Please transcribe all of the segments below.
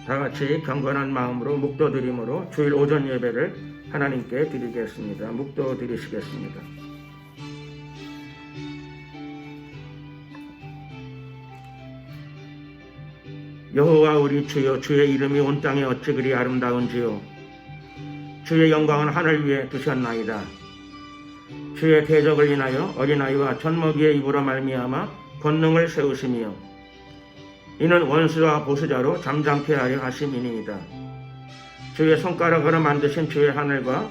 다 같이 경건한 마음으로 묵도드림으로 주일 오전 예배를 하나님께 드리겠습니다. 묵도 드리시겠습니다. 여호와 우리 주여, 주의 이름이 온 땅에 어찌 그리 아름다운지요. 주의 영광은 하늘 위에 두셨나이다. 주의 대적을 인하여 어린아이와 젖먹이의 입으로 말미암아 권능을 세우시며 이는 원수와 보수자로 잠잠케 하려 하심이니이다. 주의 손가락으로 만드신 주의 하늘과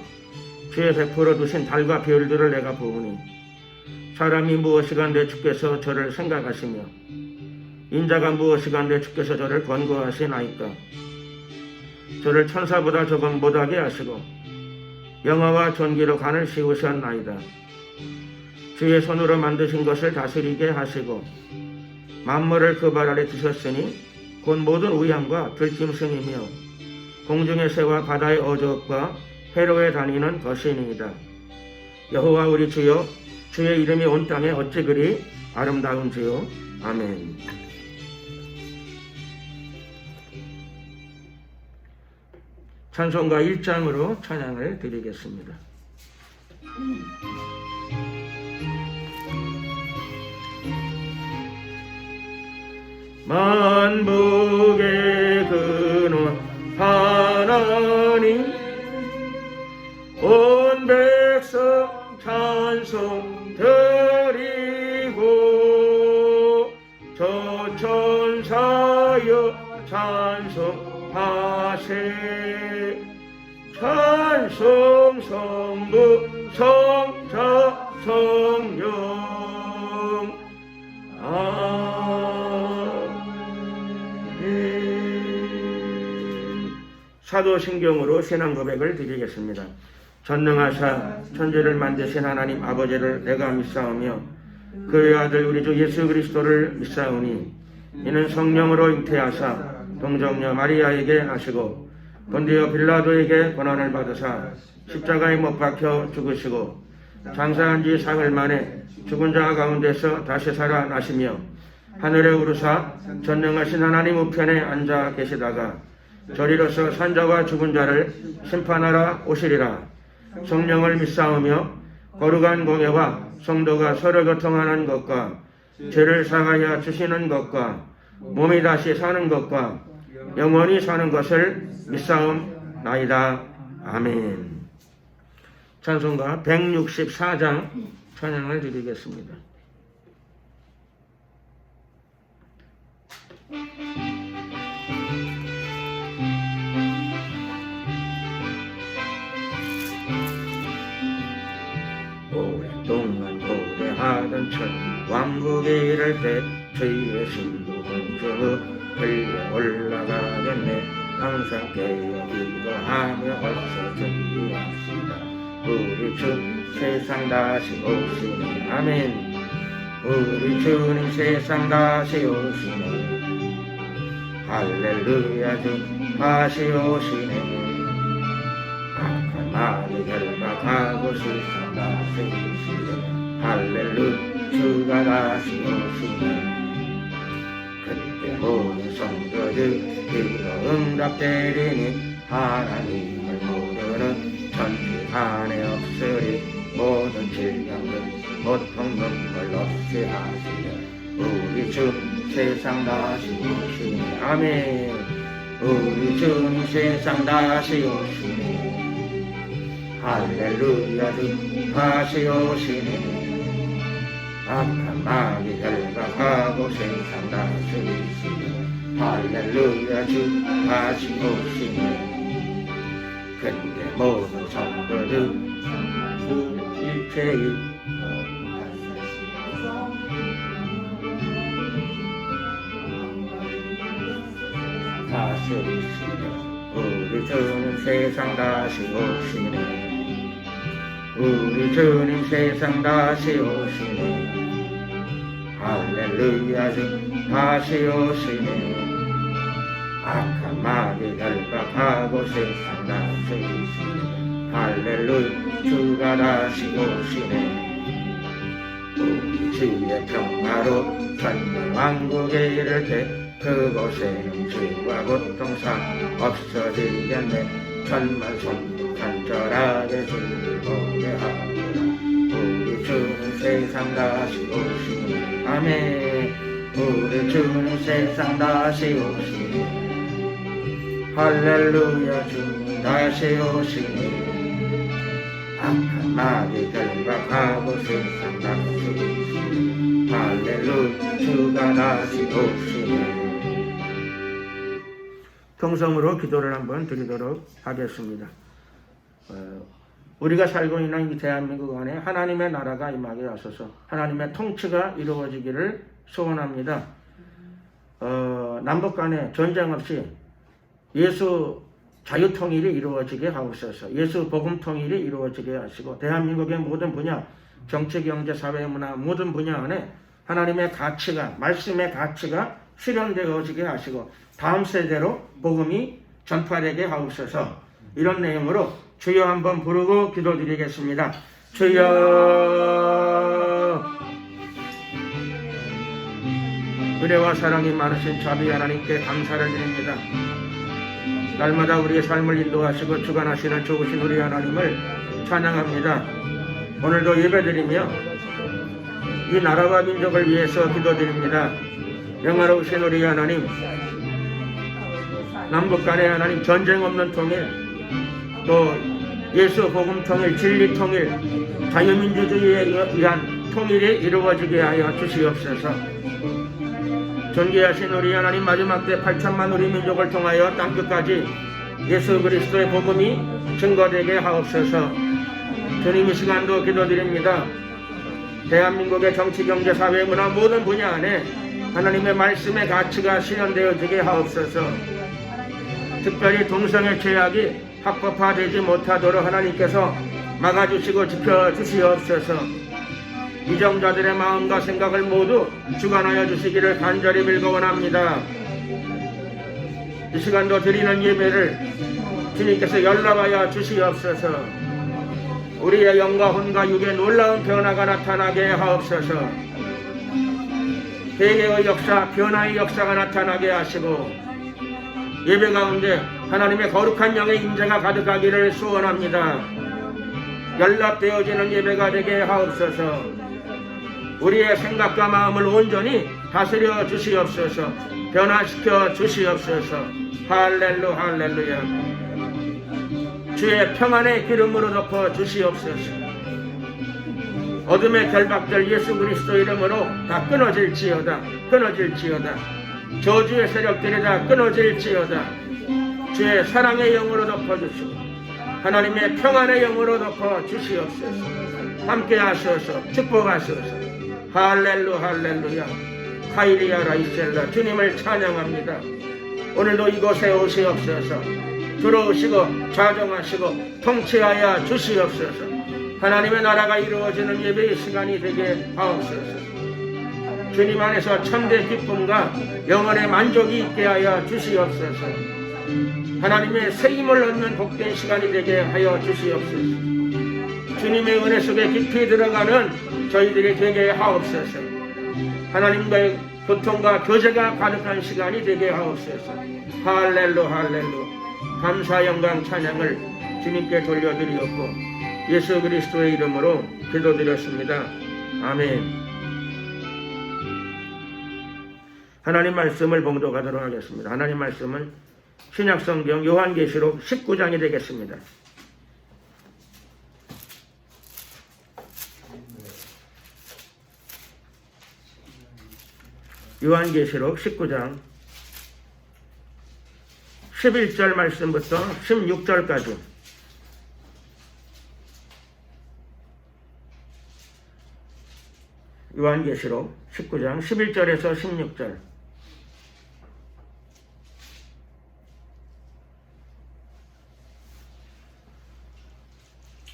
주의 베풀어 두신 달과 별들을 내가 보으니 사람이 무엇이간데 주께서 저를 생각하시며 인자가 무엇이간데 주께서 저를 권고하시나이까. 저를 천사보다 조금 못하게 하시고 영화와 존귀로 간을 씌우셨나이다. 주의 손으로 만드신 것을 다스리게 하시고 만물을 그 발 아래 두셨으니 곧 모든 우양과 들짐승이며 공중의 새와 바다의 어족과 해로에 다니는 것이니이다. 여호와 우리 주여, 주의 이름이 온 땅에 어찌 그리 아름다운지요. 아멘. 찬송가 1장으로 찬양을 드리겠습니다. 만복의 근원 하나님, 온 백성 찬송 드리고 저 천사여 찬송하세. 찬송 성부 성자 성령 아멘. 사도신경으로 신앙 고백을 드리겠습니다. 전능하사 천지를 만드신 하나님 아버지를 내가 믿사오며 그의 아들 우리 주 예수 그리스도를 믿사오니 이는 성령으로 잉태하사 동정녀 마리아에게 하시고 본디오 빌라도에게 고난을 받으사 십자가에 못 박혀 죽으시고 장사한 지 사흘 만에 죽은 자 가운데서 다시 살아나시며 하늘에 오르사 전능하신 하나님 우편에 앉아 계시다가 저리로서 산자와 죽은 자를 심판하러 오시리라. 성령을 믿사오며 거룩한 공예와 성도가 서로 교통하는 것과 죄를 사하여 주시는 것과 몸이 다시 사는 것과 영원히 사는 것을 믿사옵나이다. 아멘. 찬송가 164장 찬양을 드리겠습니다. 오랫동안 고대하던 천 왕국에 이를 때 주의 신도 공중으로 흘려 올라가겠네. 항상 깨어 기도하며 벌써 준비합시다. 우리 주 세상 다시 오시네. 아멘. 우리 주님 세상 다시 오시네. 할렐루야. 주 다시 오시네. 악한 마귀 결박하고 세상 다시 오시네. 할렐루야. 주가 다시 오시네. 그때 모든 성도들 기도 응답되리니 하나님을 모르는 천지 안에 없으리. 모든 질병들 고통 눈물 없이 하시려 우리 주 세상 다시 오시네. 아멘. 우리 주님 세상 다시 오시네. 할렐루야. 주 다시 오시네. 악한 마귀 결박하고 세상 다스리시네. 할렐루야. 주 다시 오시네. 근데 모든 성도들 주 일체의 다스리시네. 우리 주님 세상 다시 오시네. 우리 주님 세상 다시 오시네. 할렐루야. 주 다시 오시네. 악한 마귀 결박하고 세상 다스리시네. 할렐루야. 주가 다시 오시네. 우리 주의 평화로 전능 왕국에 이를 때 그곳에는 죄와 고통사 없어지겠네. 천만송 간절하게 주를 노래하노라. 우리 주는 세상 다시 오시니. 아멘. 우리 주는 세상 다시 오시니. 할렐루야. 주님 다시 오시니. 악한 마귀들과 가고 세상 다시 오시니. 할렐루야. 주가 다시 오시니. 통성으로 기도를 한번 드리도록 하겠습니다. 우리가 살고 있는 이 대한민국 안에 하나님의 나라가 임하게 하소서. 하나님의 통치가 이루어지기를 소원합니다. 남북 간에 전쟁 없이 예수 자유통일이 이루어지게 하옵소서. 예수 복음 통일이 이루어지게 하시고 대한민국의 모든 분야, 정치, 경제, 사회, 문화 모든 분야 안에 하나님의 가치가, 말씀의 가치가 실현되어지게 하시고 다음 세대로 복음이 전파되게 하옵소서. 이런 내용으로 주여 한번 부르고 기도드리겠습니다. 주여. 은혜와 사랑이 많으신 자비 하나님께 감사를 드립니다. 날마다 우리의 삶을 인도하시고 주관하시는 좋으신 우리 하나님을 찬양합니다. 오늘도 예배드리며 이 나라와 민족을 위해서 기도드립니다. 영화로우신 우리 하나님, 남북 간의 하나님 전쟁 없는 통일, 또 예수 복음 통일, 진리 통일, 자유민주주의에 의한 통일이 이루어지게 하여 주시옵소서. 존귀하신 우리 하나님, 마지막 때 8천만 우리 민족을 통하여 땅끝까지 예수 그리스도의 복음이 증거되게 하옵소서. 주님, 이 시간도 기도드립니다. 대한민국의 정치, 경제, 사회, 문화 모든 분야 안에 하나님의 말씀의 가치가 실현되어지게 하옵소서. 특별히 동성애 죄악이 합법화되지 못하도록 하나님께서 막아주시고 지켜주시옵소서. 이정자들의 마음과 생각을 모두 주관하여 주시기를 간절히 빌고 원합니다. 이 시간도 드리는 예배를 주님께서 연락하여 주시옵소서. 우리의 영과 혼과 육의 놀라운 변화가 나타나게 하옵소서. 회개의 역사, 변화의 역사가 나타나게 하시고 예배 가운데 하나님의 거룩한 영의 임재가 가득하기를 소원합니다. 연락되어지는 예배가 되게 하옵소서. 우리의 생각과 마음을 온전히 다스려 주시옵소서. 변화시켜 주시옵소서. 할렐루야. 주의 평안의 기름으로 덮어 주시옵소서. 어둠의 결박들 예수 그리스도 이름으로 다 끊어질지어다. 저주의 세력들이 다 끊어질지어다. 주의 사랑의 영으로 덮어주시고 하나님의 평안의 영으로 덮어주시옵소서. 함께 하소서. 축복하소서. 할렐루야. 카이리아 라이셀라. 주님을 찬양합니다. 오늘도 이곳에 오시옵소서. 들어오시고 좌정하시고 통치하여 주시옵소서. 하나님의 나라가 이루어지는 예배의 시간이 되게 하옵소서. 주님 안에서 참된 기쁨과 영원의 만족이 있게 하여 주시옵소서. 하나님의 세임을 얻는 복된 시간이 되게 하여 주시옵소서. 주님의 은혜 속에 깊이 들어가는 저희들이 되게 하옵소서. 하나님과의 교통과 교제가 가득한 시간이 되게 하옵소서. 할렐루야. 감사 영광 찬양을 주님께 돌려드리었고 예수 그리스도의 이름으로 기도드렸습니다. 아멘. 하나님 말씀을 봉독하도록 하겠습니다. 하나님 말씀은 신약성경 요한계시록 19장이 되겠습니다. 요한계시록 19장 11절 말씀부터 16절까지 요한계시록 19장 11절에서 16절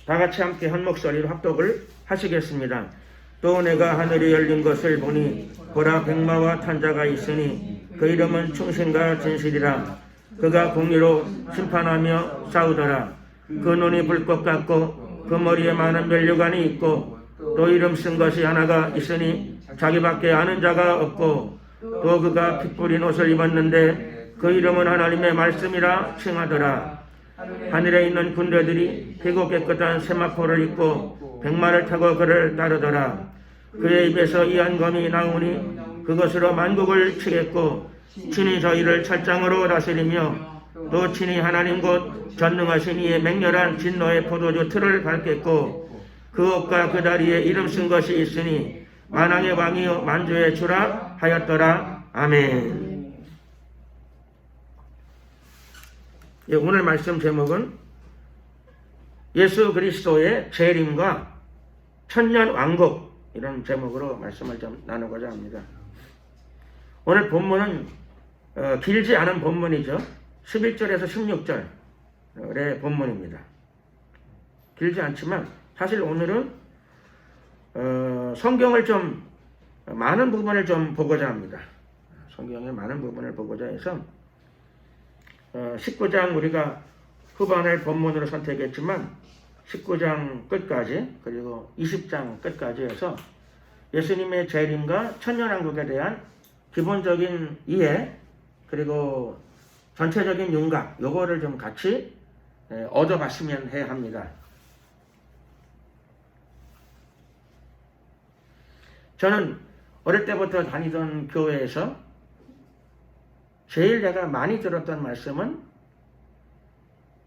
다같이 함께 한 목소리로 합독을 하시겠습니다. 또 내가 하늘이 열린 것을 보니 보라 백마와 탄자가 있으니 그 이름은 충신과 진실이라. 그가 공의로 심판하며 싸우더라. 그 눈이 불꽃 같고 그 머리에 많은 면류관이 있고 또 이름 쓴 것이 하나가 있으니 자기밖에 아는 자가 없고 또 그가 핏 뿌린 옷을 입었는데 그 이름은 하나님의 말씀이라 칭하더라. 하늘에 있는 군대들이 피고 깨끗한 세마포를 입고 백마를 타고 그를 따르더라. 그의 입에서 이한 검이 나오니 그것으로 만국을 치겠고 친히 저희를 철장으로 다스리며 또 친히 하나님 곧 전능하신 이의 맹렬한 진노의 포도주 틀을 밟겠고 그 옷과 그 다리에 이름 쓴 것이 있으니 만왕의 왕이요 만주의 주라 하였더라. 아멘. 예, 오늘 말씀 제목은 예수 그리스도의 재림과 천년 왕국, 이런 제목으로 말씀을 좀 나누고자 합니다. 오늘 본문은 길지 않은 본문이죠. 11절에서 16절의 본문입니다. 길지 않지만 사실 오늘은 성경을 좀 많은 부분을 좀 보고자 합니다. 성경의 많은 부분을 보고자 해서 19장 우리가 후반을 본문으로 선택했지만 19장 끝까지 그리고 20장 끝까지 해서 예수님의 재림과 천년왕국에 대한 기본적인 이해 그리고 전체적인 윤곽 요거를 좀 같이 얻어봤으면 해야 합니다. 저는 어릴 때부터 다니던 교회에서 제일 내가 많이 들었던 말씀은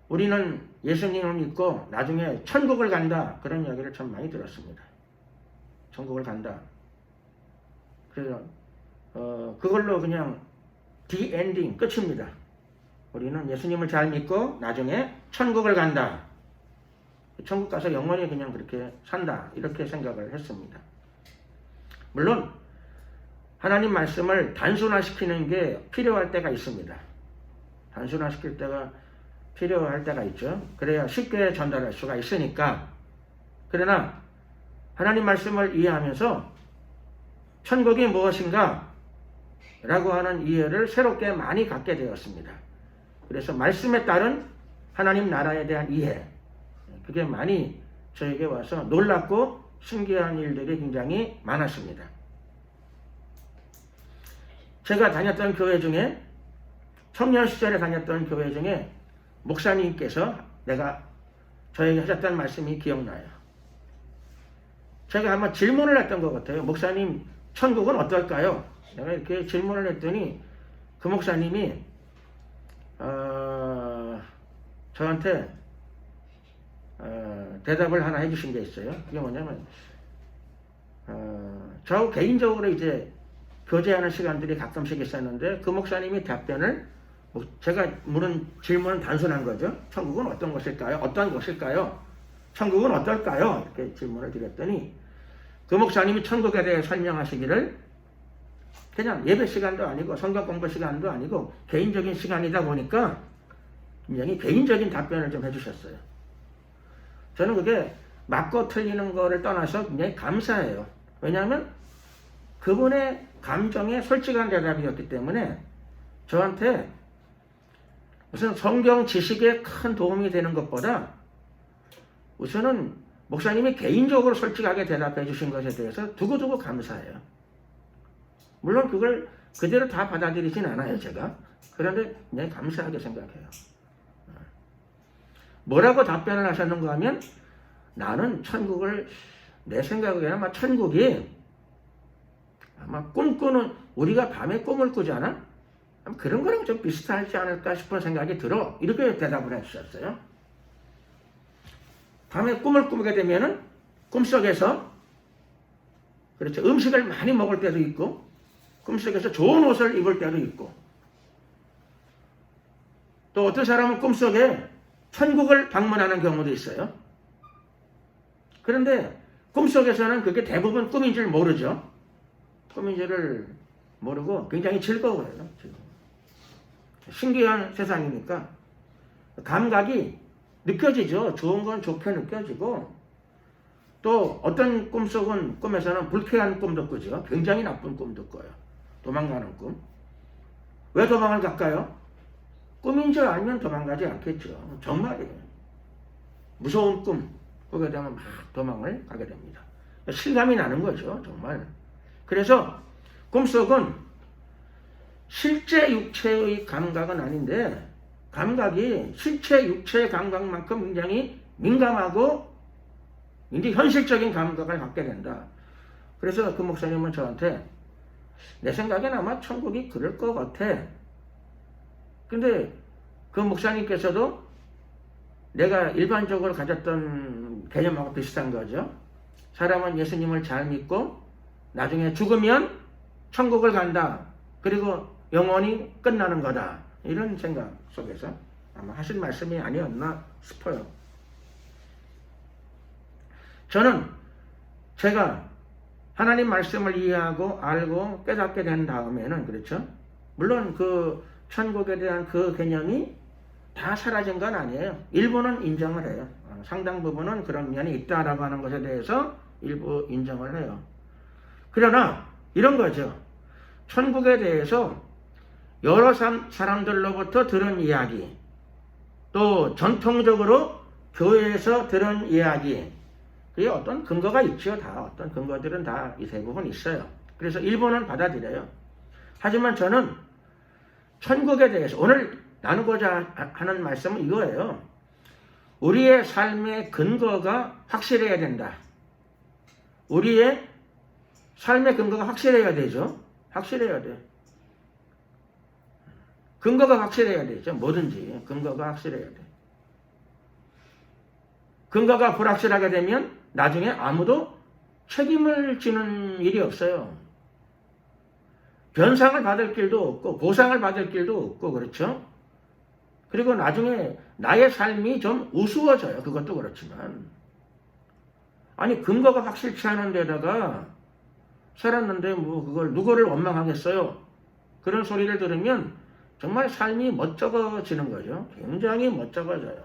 우리는 예수님을 믿고 나중에 천국을 간다, 그런 이야기를 참 많이 들었습니다. 천국을 간다. 그래서 그걸로 그냥 the ending, 끝입니다. 우리는 예수님을 잘 믿고 나중에 천국을 간다. 천국 가서 영원히 그냥 그렇게 산다, 이렇게 생각을 했습니다. 물론 하나님 말씀을 단순화시키는 게 필요할 때가 있습니다. 단순화시킬 때가 필요할 때가 있죠. 그래야 쉽게 전달할 수가 있으니까. 그러나 하나님 말씀을 이해하면서 천국이 무엇인가 라고 하는 이해를 새롭게 많이 갖게 되었습니다. 그래서 말씀에 따른 하나님 나라에 대한 이해, 그게 많이 저에게 와서 놀랍고 신기한 일들이 굉장히 많았습니다. 제가 다녔던 교회 중에, 청년 시절에 다녔던 교회 중에 목사님께서 저에게 하셨던 말씀이 기억나요. 제가 아마 질문을 했던 것 같아요. 목사님, 천국은 어떨까요? 내가 이렇게 질문을 했더니 그 목사님이 저한테 대답을 하나 해주신 게 있어요. 그게 뭐냐면 저 개인적으로 이제 교제하는 시간들이 가끔씩 있었는데 그 목사님이 답변을, 제가 물은 질문은 단순한 거죠. 천국은 어떤 것일까요? 어떤 것일까요? 천국은 어떨까요? 이렇게 질문을 드렸더니 그 목사님이 천국에 대해 설명하시기를 그냥 예배 시간도 아니고 성경 공부 시간도 아니고 개인적인 시간이다 보니까 굉장히 개인적인 답변을 좀 해주셨어요. 저는 그게 맞고 틀리는 거를 떠나서 굉장히 감사해요. 왜냐하면 그분의 감정에 솔직한 대답이었기 때문에 저한테 무슨 성경 지식에 큰 도움이 되는 것보다 우선은 목사님이 개인적으로 솔직하게 대답해 주신 것에 대해서 두고두고 감사해요. 물론 그걸 그대로 다 받아들이진 않아요, 제가. 그런데 굉장히 감사하게 생각해요. 뭐라고 답변을 하셨는가 하면, 나는 천국을, 내 생각에는 아마 천국이 아마 꿈꾸는, 우리가 밤에 꿈을 꾸잖아? 그런 거랑 좀 비슷하지 않을까 싶은 생각이 들어. 이렇게 대답을 해주셨어요. 밤에 꿈을 꾸게 되면은 꿈속에서, 그렇죠, 음식을 많이 먹을 때도 있고, 꿈속에서 좋은 옷을 입을 때도 있고, 또 어떤 사람은 꿈속에 천국을 방문하는 경우도 있어요. 그런데 꿈속에서는 그게 대부분 꿈인 줄 모르죠. 꿈인 줄을 모르고 굉장히 즐거워요. 신기한 세상이니까 감각이 느껴지죠. 좋은 건 좋게 느껴지고, 또 어떤 꿈에서는 불쾌한 꿈도 꾸죠. 굉장히 나쁜 꿈도 꿔요. 도망가는 꿈. 왜 도망을 갈까요? 꿈인 줄 알면 도망가지 않겠죠. 정말이에요. 무서운 꿈 꾸게 되면 막 도망을 가게 됩니다. 실감이 나는 거죠. 정말. 그래서 꿈속은 실제 육체의 감각은 아닌데 감각이 실체 육체의 감각만큼 굉장히 민감하고 굉장히 현실적인 감각을 갖게 된다. 그래서 그 목사님은 저한테 내 생각엔 아마 천국이 그럴 것 같아. 근데 그 목사님께서도 내가 일반적으로 가졌던 개념하고 비슷한 거죠. 사람은 예수님을 잘 믿고 나중에 죽으면 천국을 간다. 그리고 영원히 끝나는 거다. 이런 생각 속에서 아마 하신 말씀이 아니었나 싶어요. 저는 제가 하나님 말씀을 이해하고 알고 깨닫게 된 다음에는 그렇죠. 물론 그 천국에 대한 그 개념이 다 사라진 건 아니에요. 일부는 인정을 해요. 상당 부분은 그런 면이 있다라고 하는 것에 대해서 일부 인정을 해요. 그러나 이런 거죠. 천국에 대해서 여러 사람들로부터 들은 이야기, 또 전통적으로 교회에서 들은 이야기, 그게 어떤 근거가 있죠. 다 어떤 근거들은 다 이 대부분 있어요. 그래서 일부는 받아들여요. 하지만 저는 천국에 대해서 오늘 나누고자 하는 말씀은 이거예요. 우리의 삶의 근거가 확실해야 된다. 우리의 삶의 근거가 확실해야 되죠. 확실해야 돼. 근거가 확실해야 되죠. 뭐든지 근거가 확실해야 돼. 근거가 불확실하게 되면 나중에 아무도 책임을 지는 일이 없어요. 변상을 받을 길도 없고 보상을 받을 길도 없고 그렇죠. 그리고 나중에 나의 삶이 좀 우스워져요. 그것도 그렇지만 아니 근거가 확실치 않은 데다가 살았는데 뭐 그걸 누구를 원망하겠어요. 그런 소리를 들으면 정말 삶이 멋쩍어지는 거죠. 굉장히 멋쩍어져요.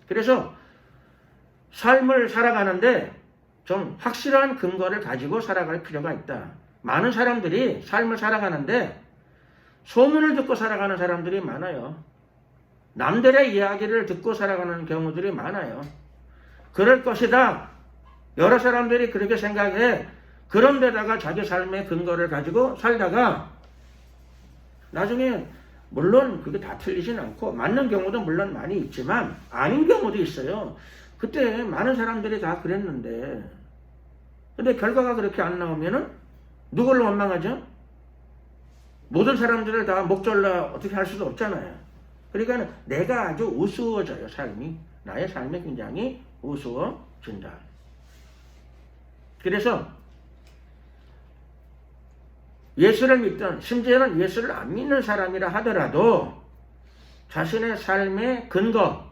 그래서 삶을 살아가는데 좀 확실한 근거를 가지고 살아갈 필요가 있다. 많은 사람들이 삶을 살아가는데 소문을 듣고 살아가는 사람들이 많아요. 남들의 이야기를 듣고 살아가는 경우들이 많아요. 그럴 것이다. 여러 사람들이 그렇게 생각해. 그런데다가 자기 삶의 근거를 가지고 살다가 나중에 물론 그게 다 틀리진 않고 맞는 경우도 물론 많이 있지만 아닌 경우도 있어요. 그때 많은 사람들이 다 그랬는데 근데 결과가 그렇게 안 나오면은 누구를 원망하죠? 모든 사람들을 다 목졸라 어떻게 할 수도 없잖아요. 그러니까 내가 아주 우스워져요. 삶이. 나의 삶이 굉장히 우스워진다. 그래서 예수를 믿던 심지어는 예수를 안 믿는 사람이라 하더라도 자신의 삶의 근거는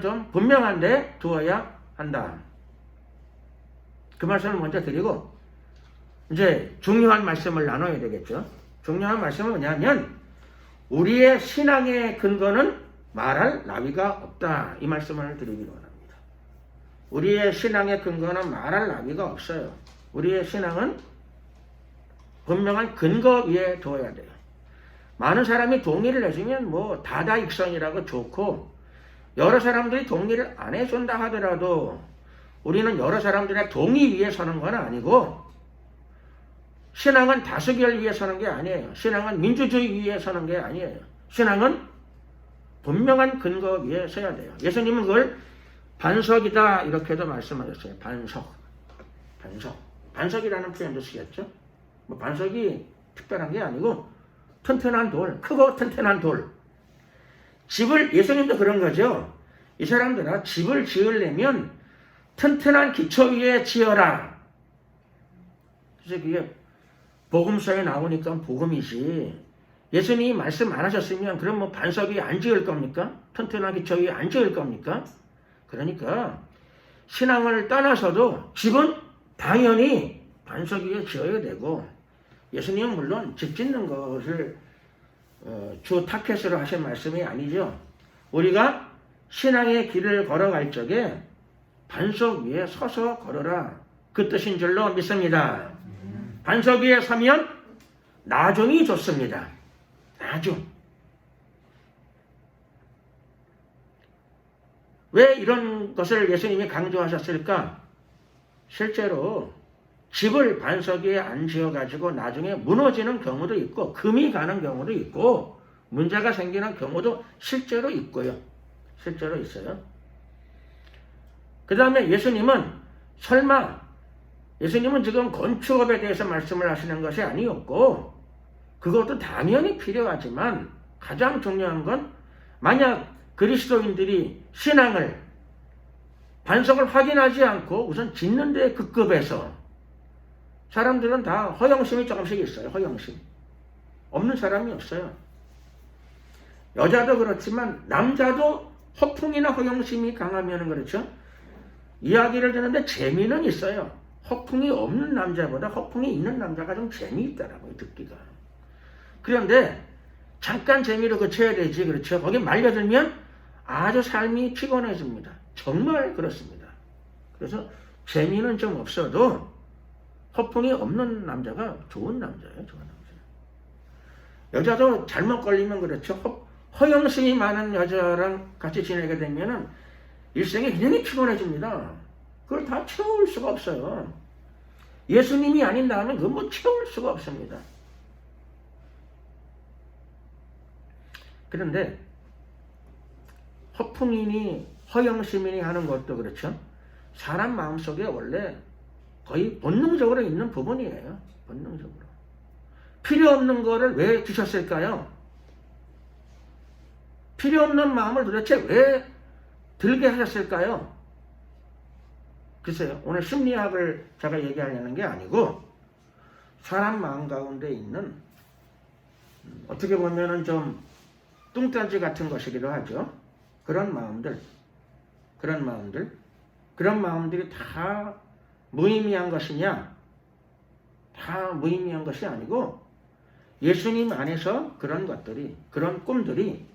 좀 분명한데 두어야 한다. 그 말씀을 먼저 드리고 이제 중요한 말씀을 나눠야 되겠죠. 중요한 말씀은 뭐냐면 우리의 신앙의 근거는 말할 나위가 없다. 이 말씀을 드리기로 합니다. 우리의 신앙의 근거는 말할 나위가 없어요. 우리의 신앙은 분명한 근거 위에 둬야 돼요. 많은 사람이 동의를 해주면 뭐 다다익선이라고 좋고 여러 사람들이 동의를 안 해준다 하더라도 우리는 여러 사람들의 동의 위에 서는 건 아니고 신앙은 다수결 위에 서는 게 아니에요. 신앙은 민주주의 위에 서는 게 아니에요. 신앙은 분명한 근거 위에 서야 돼요. 예수님은 그걸 반석이다 이렇게도 말씀하셨어요. 반석이라는 표현도 쓰셨죠. 뭐 반석이 특별한 게 아니고 튼튼한 돌, 크고 튼튼한 돌. 집을 예수님도 그런 거죠. 이 사람들아 집을 지으려면 튼튼한 기초 위에 지어라. 그래서 그게 복음서에 나오니까 복음이지. 예수님이 말씀 안 하셨으면 그럼 뭐 반석 위에 안 지을 겁니까? 튼튼한 기초 위에 안 지을 겁니까? 그러니까 신앙을 떠나서도 집은 당연히 반석 위에 지어야 되고 예수님은 물론 집 짓는 것을 주 타켓으로 하신 말씀이 아니죠. 우리가 신앙의 길을 걸어갈 적에 반석 위에 서서 걸어라. 그 뜻인 줄로 믿습니다. 반석 위에 서면 나중이 좋습니다. 나중. 왜 이런 것을 예수님이 강조하셨을까? 실제로 집을 반석 위에 안 지어가지고 나중에 무너지는 경우도 있고 금이 가는 경우도 있고 문제가 생기는 경우도 실제로 있고요. 실제로 있어요. 그 다음에 예수님은 지금 건축업에 대해서 말씀을 하시는 것이 아니었고 그것도 당연히 필요하지만 가장 중요한 건 만약 그리스도인들이 신앙을 반석을 확인하지 않고 우선 짓는 데 급급해서 사람들은 다 허영심이 조금씩 있어요. 허영심. 없는 사람이 없어요. 여자도 그렇지만 남자도 허풍이나 허영심이 강하면 그렇죠. 이야기를 듣는데 재미는 있어요. 허풍이 없는 남자보다 허풍이 있는 남자가 좀 재미있더라고요. 듣기가. 그런데 잠깐 재미로 그쳐야 되지. 그렇죠. 거기 말려들면 아주 삶이 피곤해집니다. 정말 그렇습니다. 그래서 재미는 좀 없어도 허풍이 없는 남자가 좋은 남자예요. 좋은 남자. 여자도 잘못 걸리면 그렇죠. 허영심이 많은 여자랑 같이 지내게 되면은 일생이 굉장히 피곤해집니다. 그걸 다 채울 수가 없어요. 예수님이 아닌다면 그건 뭐 채울 수가 없습니다. 그런데 허풍이니 허영심이니 하는 것도 그렇죠. 사람 마음속에 원래 거의 본능적으로 있는 부분이에요. 본능적으로. 필요 없는 거를 왜 주셨을까요? 필요 없는 마음을 도대체 왜 들게 하셨을까요? 글쎄요. 오늘 심리학을 제가 얘기하려는 게 아니고 사람 마음 가운데 있는 어떻게 보면은 좀 뚱딴지 같은 것이기도 하죠. 그런 마음들이 다 무의미한 것이냐? 다 무의미한 것이 아니고 예수님 안에서 그런 것들이, 그런 꿈들이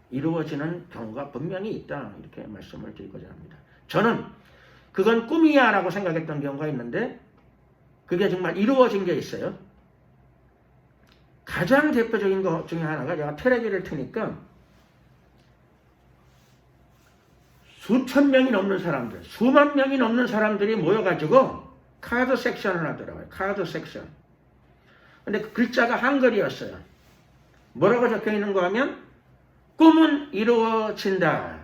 이루어지는 경우가 분명히 있다. 이렇게 말씀을 드리고자 합니다. 저는 그건 꿈이야 라고 생각했던 경우가 있는데 그게 정말 이루어진 게 있어요. 가장 대표적인 것 중에 하나가 제가 텔레비를 트니까 수천 명이 넘는 사람들, 수만 명이 넘는 사람들이 모여가지고 카드 섹션을 하더라고요. 카드 섹션. 근데 그 글자가 한글이었어요. 뭐라고 적혀 있는 거 하면 꿈은 이루어진다.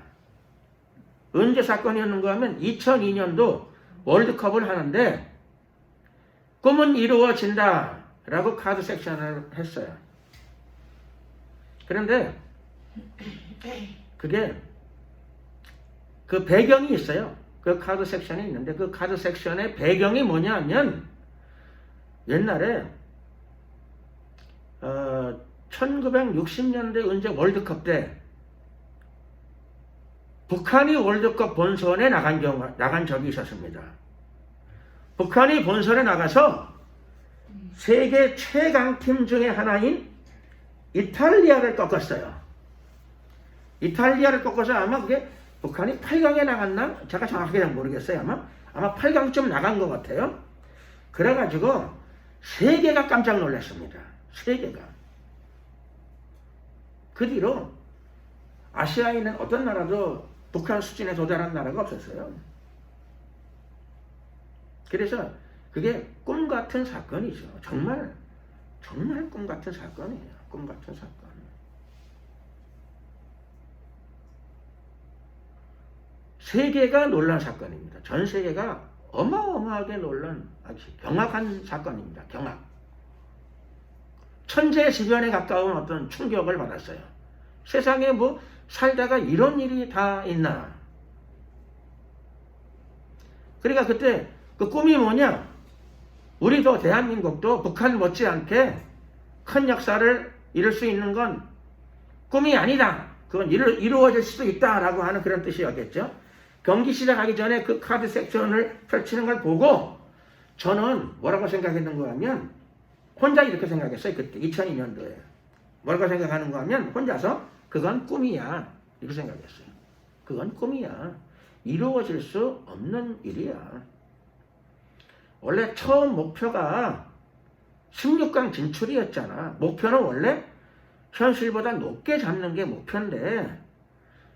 언제 사건이었는가 하면 2002년도 월드컵을 하는데 꿈은 이루어진다 라고 카드 섹션을 했어요. 그런데 그게 그 배경이 있어요. 그 카드 섹션이 있는데 그 카드 섹션의 배경이 뭐냐 하면 옛날에 1960년대 언제 월드컵 때 북한이 월드컵 본선에 나간 적이 있었습니다. 북한이 본선에 나가서 세계 최강팀 중에 하나인 이탈리아를 꺾었어요. 이탈리아를 꺾어서 아마 그게 북한이 8강에 나갔나? 제가 정확하게 모르겠어요. 아마 8강쯤 나간 것 같아요. 그래가지고 세계가 깜짝 놀랐습니다. 세계가. 그 뒤로 아시아에 있는 어떤 나라도 북한 수준에 도달한 나라가 없었어요. 그래서 그게 꿈 같은 사건이죠. 정말 꿈 같은 사건이에요. 꿈 같은 사건. 세계가 놀란 사건입니다. 전 세계가 어마어마하게 놀란 아주 경악한 사건입니다. 경악. 천재지변에 가까운 어떤 충격을 받았어요. 세상에 뭐 살다가 이런 일이 다 있나. 그러니까 그때 그 꿈이 뭐냐? 우리도 대한민국도 북한 못지않게 큰 역사를 이룰 수 있는 건 꿈이 아니다. 그건 이루어질 수도 있다라고 하는 그런 뜻이었겠죠. 경기 시작하기 전에 그 카드 섹션을 펼치는 걸 보고 저는 뭐라고 생각했는가 하면 혼자 이렇게 생각했어요. 그때 2002년도에. 뭐라고 생각하는가 하면 혼자서 그건 꿈이야. 이렇게 생각했어요. 그건 꿈이야. 이루어질 수 없는 일이야. 원래 처음 목표가 16강 진출이었잖아. 목표는 원래 현실보다 높게 잡는 게 목표인데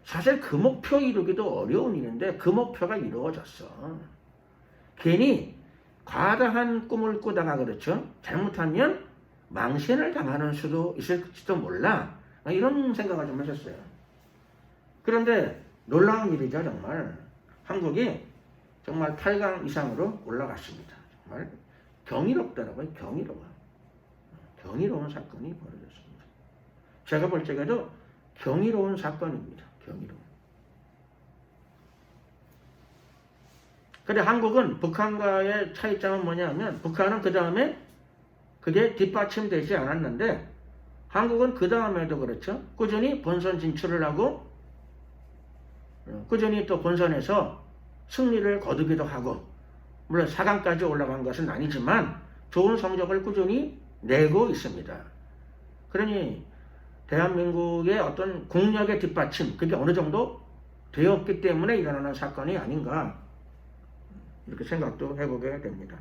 사실 그 목표 이루기도 어려운 일인데 그 목표가 이루어졌어. 괜히 과다한 꿈을 꾸다가 그렇죠. 잘못하면 망신을 당하는 수도 있을지도 몰라. 이런 생각을 좀 하셨어요. 그런데 놀라운 일이죠. 정말 한국이 정말 8강 이상으로 올라갔습니다. 정말 경이롭더라고요. 경이로운 사건이 벌어졌습니다. 제가 볼 적에도 경이로운 사건입니다. 경이로운. 근데 한국은 북한과의 차이점은 뭐냐면 북한은 그 다음에 그게 뒷받침되지 않았는데 한국은 그 다음에도 그렇죠. 꾸준히 본선 진출을 하고 꾸준히 또 본선에서 승리를 거두기도 하고 물론 4강까지 올라간 것은 아니지만 좋은 성적을 꾸준히 내고 있습니다. 그러니 대한민국의 어떤 국력의 뒷받침 그게 어느 정도 되었기 때문에 일어나는 사건이 아닌가 이렇게 생각도 해보게 됩니다.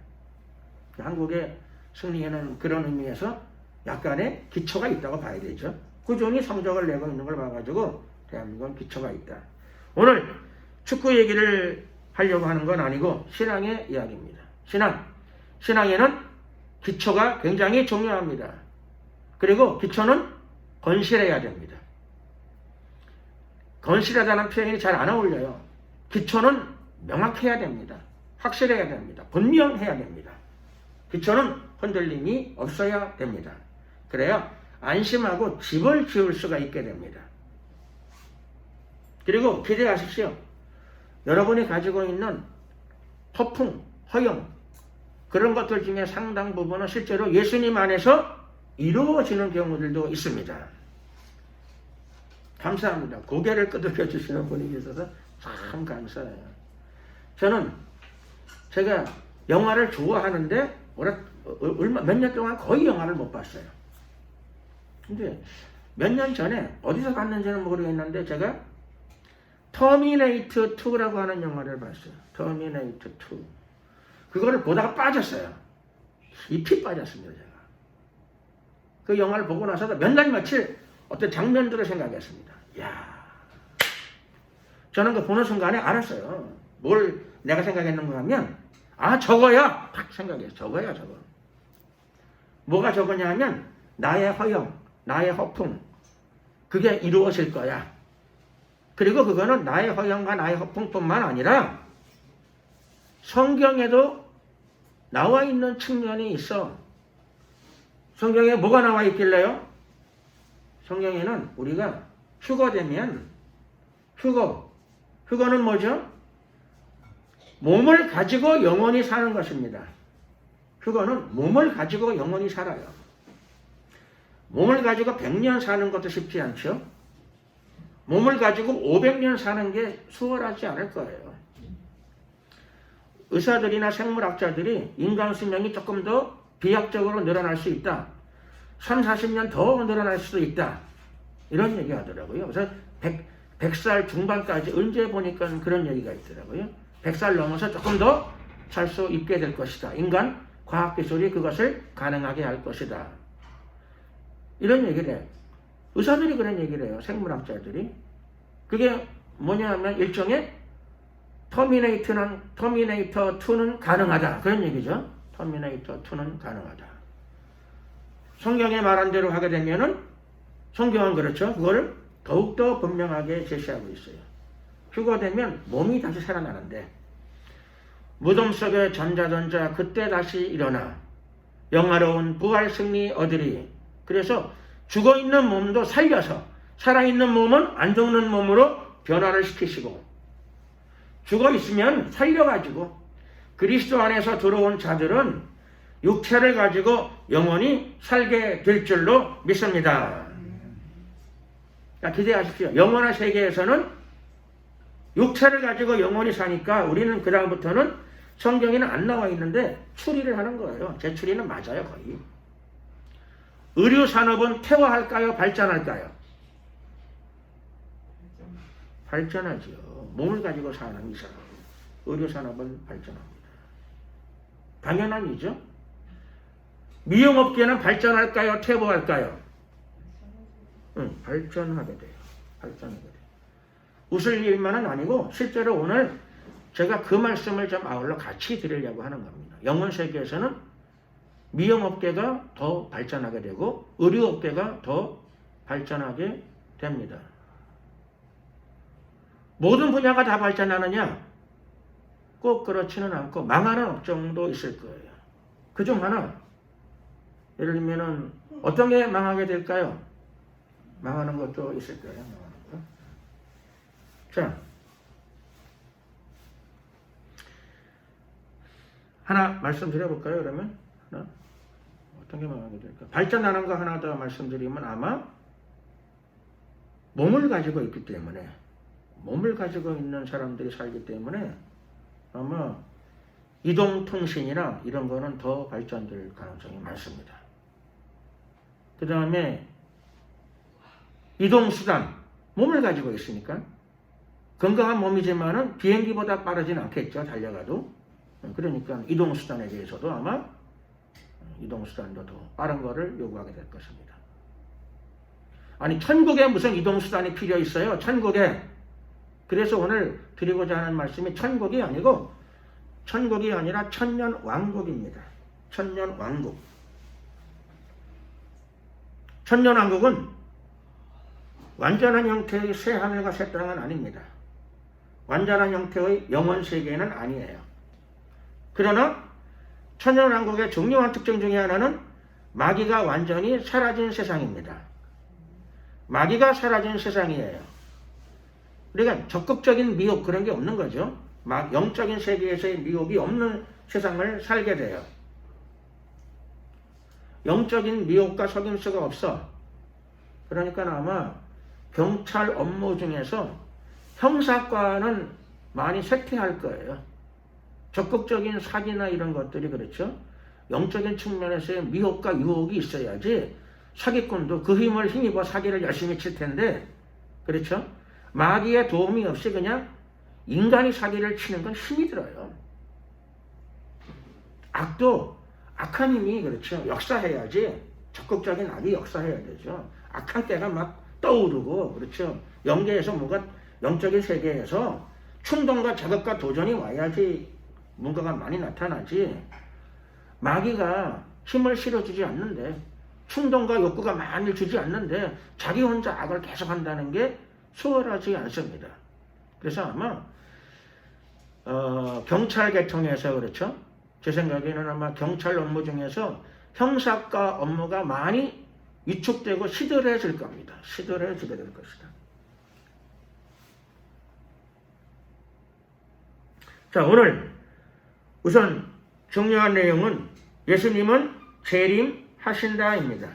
한국의 승리에는 그런 의미에서 약간의 기초가 있다고 봐야 되죠. 꾸준히 성적을 내고 있는 걸 봐가지고 대한민국은 기초가 있다. 오늘 축구 얘기를 하려고 하는 건 아니고 신앙의 이야기입니다. 신앙에는 기초가 굉장히 중요합니다. 그리고 기초는 건실해야 됩니다. 건실하다는 표현이 잘 안 어울려요. 기초는 명확해야 됩니다. 확실해야 됩니다. 분명해야 됩니다. 기초는 흔들림이 없어야 됩니다. 그래야 안심하고 집을 지을 수가 있게 됩니다. 그리고 기대하십시오. 여러분이 가지고 있는 허풍, 허영 그런 것들 중에 상당 부분은 실제로 예수님 안에서 이루어지는 경우들도 있습니다. 감사합니다. 고개를 끄덕여 주시는 분이 계셔서 참 감사해요. 저는 제가 영화를 좋아하는데 몇 년 동안 거의 영화를 못 봤어요. 근데 몇 년 전에 어디서 봤는지는 모르겠는데 제가 터미네이터 2라고 하는 영화를 봤어요. 터미네이터 2. 그거를 보다가 빠졌어요. 깊이 빠졌습니다. 제가. 그 영화를 보고 나서도 몇 날 며칠 어떤 장면들을 생각했습니다. 이야, 저는 그 보는 순간에 알았어요. 뭘 내가 생각했는가 하면 저거야! 딱 생각했어요. 저거야 저거. 뭐가 저거냐 하면 나의 허영, 나의 허풍 그게 이루어질 거야. 그리고 그거는 나의 허영과 나의 허풍뿐만 아니라 성경에도 나와 있는 측면이 있어. 성경에 뭐가 나와 있길래요? 성경에는 우리가 휴거되면 휴거는 뭐죠? 몸을 가지고 영원히 사는 것입니다. 휴거는 몸을 가지고 영원히 살아요. 몸을 가지고 100년 사는 것도 쉽지 않죠? 몸을 가지고 500년 사는 게 수월하지 않을 거예요. 의사들이나 생물학자들이 인간 수명이 조금 더 비약적으로 늘어날 수 있다. 3, 40년 더 늘어날 수도 있다. 이런 얘기 하더라고요. 그래서 100살 중반까지 언제 보니까 그런 얘기가 있더라고요. 100살 넘어서 조금 더 살 수 있게 될 것이다. 인간 과학기술이 그것을 가능하게 할 것이다. 이런 얘기를 해요. 의사들이 그런 얘기를 해요. 생물학자들이. 그게 뭐냐 하면 일종의 터미네이터 2는 가능하다. 그런 얘기죠. 터미네이터 2는 가능하다. 성경에 말한 대로 하게 되면은 성경은 그렇죠. 그걸 더욱더 분명하게 제시하고 있어요. 휴거되면 몸이 다시 살아나는데 무덤 속에 잠자던 그때 다시 일어나 영화로운 부활 승리 얻으리. 그래서 죽어있는 몸도 살려서 살아있는 몸은 안 죽는 몸으로 변화를 시키시고 죽어있으면 살려가지고 그리스도 안에서 들어온 자들은 육체를 가지고 영원히 살게 될 줄로 믿습니다. 기대하십시오. 영원한 세계에서는 육체를 가지고 영원히 사니까 우리는 그 다음부터는 성경에는 안 나와 있는데 추리를 하는 거예요. 제 추리는 맞아요. 거의. 의료산업은 퇴화할까요? 발전할까요? 발전하죠. 몸을 가지고 사는 이상 의료산업은 발전합니다. 당연한 일이죠. 미용업계는 발전할까요? 퇴보할까요? 발전하게 돼요. 발전하게 돼요. 웃을 일만은 아니고 실제로 오늘 제가 그 말씀을 좀 아울러 같이 드리려고 하는 겁니다. 영혼 세계에서는 미용업계가 더 발전하게 되고 의료업계가 더 발전하게 됩니다. 모든 분야가 다 발전하느냐? 꼭 그렇지는 않고 망하는 업종도 있을 거예요. 그중 하나, 예를 들면은 어떤 게 망하게 될까요? 망하는 것도 있을 거예요. 망하는 거. 자, 하나 말씀드려볼까요? 그러면 하나 어떤 게 망하게 될까? 발전하는 거 하나 더 말씀드리면 아마 몸을 가지고 있기 때문에 몸을 가지고 있는 사람들이 살기 때문에 아마 이동통신이나 이런 거는 더 발전될 가능성이 많습니다. 그 다음에 이동수단, 몸을 가지고 있으니까 건강한 몸이지만은 비행기보다 빠르진 않겠죠. 달려가도. 그러니까 이동수단에 대해서도 아마 이동수단도 더 빠른 거를 요구하게 될 것입니다. 아니 천국에 무슨 이동수단이 필요 있어요? 천국에. 그래서 오늘 드리고자 하는 말씀이 천국이 아니고 천국이 아니라 천년왕국입니다. 천년왕국. 천년왕국은 완전한 형태의 새 하늘과 새 땅은 아닙니다. 완전한 형태의 영원 세계는 아니에요. 그러나 천년왕국의 중요한 특징 중에 하나는 마귀가 완전히 사라진 세상입니다. 마귀가 사라진 세상이에요. 그러니까 적극적인 미혹 그런 게 없는 거죠. 영적인 세계에서의 미혹이 없는 세상을 살게 돼요. 영적인 미혹과 속임수가 없어. 그러니까 아마 경찰 업무 중에서 형사과는 많이 쇠퇴할 거예요. 적극적인 사기나 이런 것들이 그렇죠. 영적인 측면에서의 미혹과 유혹이 있어야지 사기꾼도 그 힘을 힘입어 사기를 열심히 칠 텐데 그렇죠. 마귀의 도움이 없이 그냥 인간이 사기를 치는 건 힘이 들어요. 악도 악한 힘이 그렇죠. 역사해야지 적극적인 악이 역사해야 되죠. 악한 때가 막 떠오르고 그렇죠. 영계에서 뭔가 영적인 세계에서 충동과 자극과 도전이 와야지 뭔가가 많이 나타나지. 마귀가 힘을 실어주지 않는데 충동과 욕구가 많이 주지 않는데 자기 혼자 악을 계속한다는 게 수월하지 않습니다. 그래서 아마 경찰 계통에서 그렇죠. 제 생각에는 아마 경찰 업무 중에서 형사과 업무가 많이 위축되고 시들해질 겁니다. 시들해지게 될 것이다. 자, 오늘 우선 중요한 내용은 예수님은 재림하신다입니다.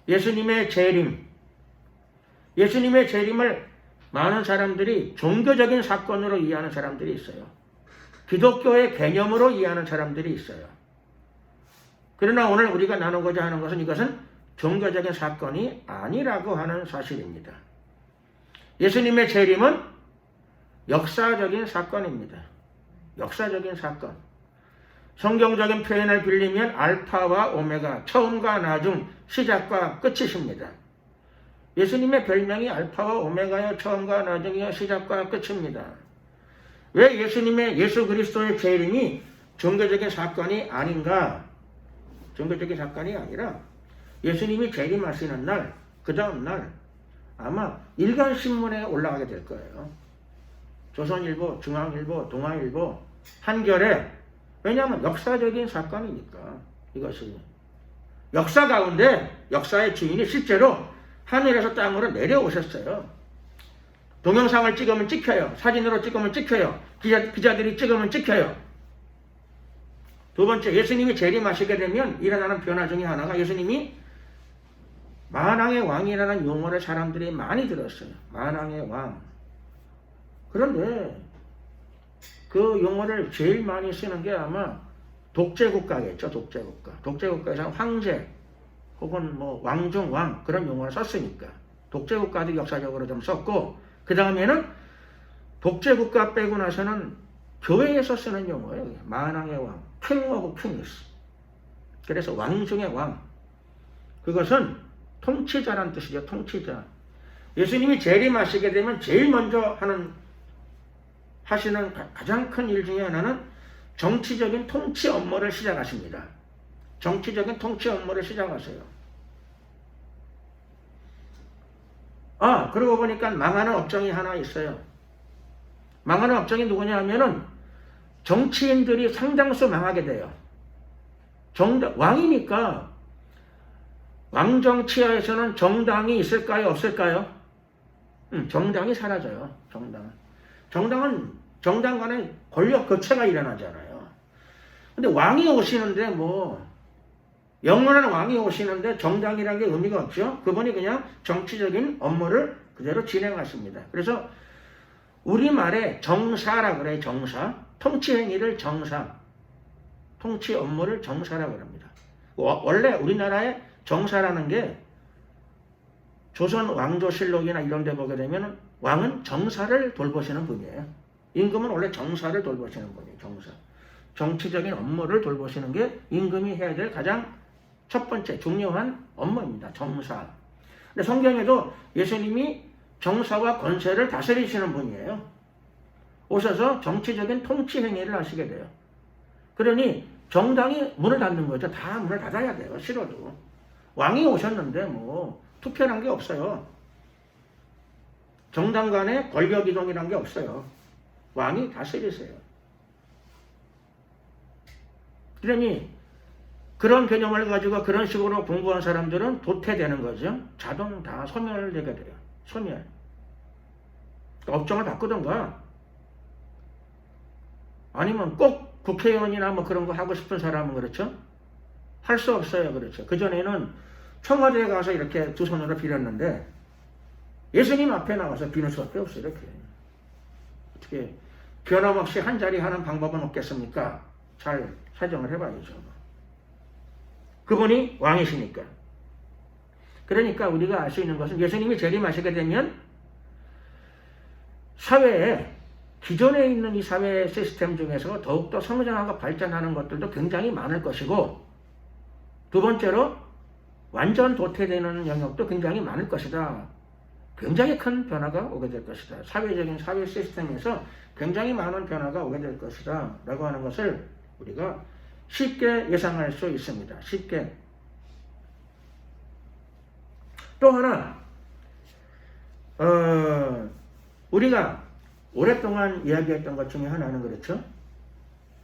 예수님의 재림. 예수님의 재림을 많은 사람들이 종교적인 사건으로 이해하는 사람들이 있어요. 기독교의 개념으로 이해하는 사람들이 있어요. 그러나 오늘 우리가 나누고자 하는 것은 이것은 종교적인 사건이 아니라고 하는 사실입니다. 예수님의 재림은 역사적인 사건입니다. 역사적인 사건. 성경적인 표현을 빌리면 알파와 오메가, 처음과 나중, 시작과 끝이십니다. 예수님의 별명이 알파와 오메가요, 처음과 나중이요, 시작과 끝입니다. 왜 예수 그리스도의 재림이 종교적인 사건이 아닌가? 종교적인 사건이 아니라 예수님이 재림하시는 날, 그 다음 날 아마 일간신문에 올라가게 될 거예요. 조선일보, 중앙일보, 동아일보, 한겨레. 왜냐하면 역사적인 사건이니까. 이것이 역사 가운데 역사의 주인이 실제로 하늘에서 땅으로 내려오셨어요. 동영상을 찍으면 찍혀요. 사진으로 찍으면 찍혀요. 기자들이 찍으면 찍혀요. 두 번째, 예수님이 재림하시게 되면 일어나는 변화 중에 하나가 예수님이 만왕의 왕이라는 용어를 사람들이 많이 들었어요. 만왕의 왕. 그런데 그 용어를 제일 많이 쓰는 게 아마 독재국가겠죠. 독재국가. 독재국가에서 황제 혹은 뭐 왕중 왕 그런 용어를 썼으니까 독재국가도 역사적으로 좀 썼고, 그 다음에는 독재국가 빼고 나서는 교회에서 쓰는 용어예요. 만왕의 왕, King of Kings. 그래서 왕 중의 왕. 그것은 통치자란 뜻이죠. 통치자. 예수님이 재림하시게 되면 제일 먼저 하시는 가장 큰 일 중에 하나는 정치적인 통치 업무를 시작하십니다. 정치적인 통치 업무를 시작하세요. 그러고 보니까 망하는 업종이 하나 있어요. 망하는 업종이 누구냐 하면은 정치인들이 상당수 망하게 돼요. 왕이니까 왕정치하에서는 정당이 있을까요? 없을까요? 정당이 사라져요. 정당은 정당 간에 권력 교체가 일어나잖아요. 근데 왕이 오시는데 영원한 왕이 오시는데 정당이라는 게 의미가 없죠. 그분이 그냥 정치적인 업무를 그대로 진행하십니다. 그래서 우리말에 정사라 그래요. 정사. 통치 행위를 정사. 통치 업무를 정사라고 합니다. 원래 우리나라에 정사라는 게 조선 왕조실록이나 이런 데 보게 되면 왕은 정사를 돌보시는 분이에요. 임금은 원래 정사를 돌보시는 분이에요. 정사. 정치적인 업무를 돌보시는 게 임금이 해야 될 가장 첫 번째 중요한 업무입니다. 정사. 근데 성경에도 예수님이 정사와 권세를 다스리시는 분이에요. 오셔서 정치적인 통치 행위를 하시게 돼요. 그러니 정당이 문을 닫는 거죠. 다 문을 닫아야 돼요. 싫어도. 왕이 오셨는데 투표란 게 없어요. 정당 간에 권력 이동이란 게 없어요. 왕이 다스리세요. 그러니 그런 개념을 가지고 그런 식으로 공부한 사람들은 도태되는 거죠. 자동 다 소멸되게 돼요. 소멸. 업종을 바꾸던가 아니면 꼭 국회의원이나 그런 거 하고 싶은 사람은 그렇죠. 할 수 없어요. 그렇죠. 그전에는 청와대에 가서 이렇게 두 손으로 빌었는데 예수님 앞에 나가서 비는 수밖에 없어요. 이렇게. 어떻게 변함없이 한 자리 하는 방법은 없겠습니까? 잘 사정을 해봐야죠. 그분이 왕이시니까. 그러니까 우리가 알 수 있는 것은 예수님이 재림하시게 되면 사회에 기존에 있는 이 사회 시스템 중에서 더욱더 성장하고 발전하는 것들도 굉장히 많을 것이고 두 번째로 완전 도태되는 영역도 굉장히 많을 것이다. 굉장히 큰 변화가 오게 될 것이다. 사회적인 사회 시스템에서 굉장히 많은 변화가 오게 될 것이다. 라고 하는 것을 우리가 쉽게 예상할 수 있습니다. 쉽게. 또 하나, 우리가 오랫동안 이야기했던 것 중에 하나는 그렇죠.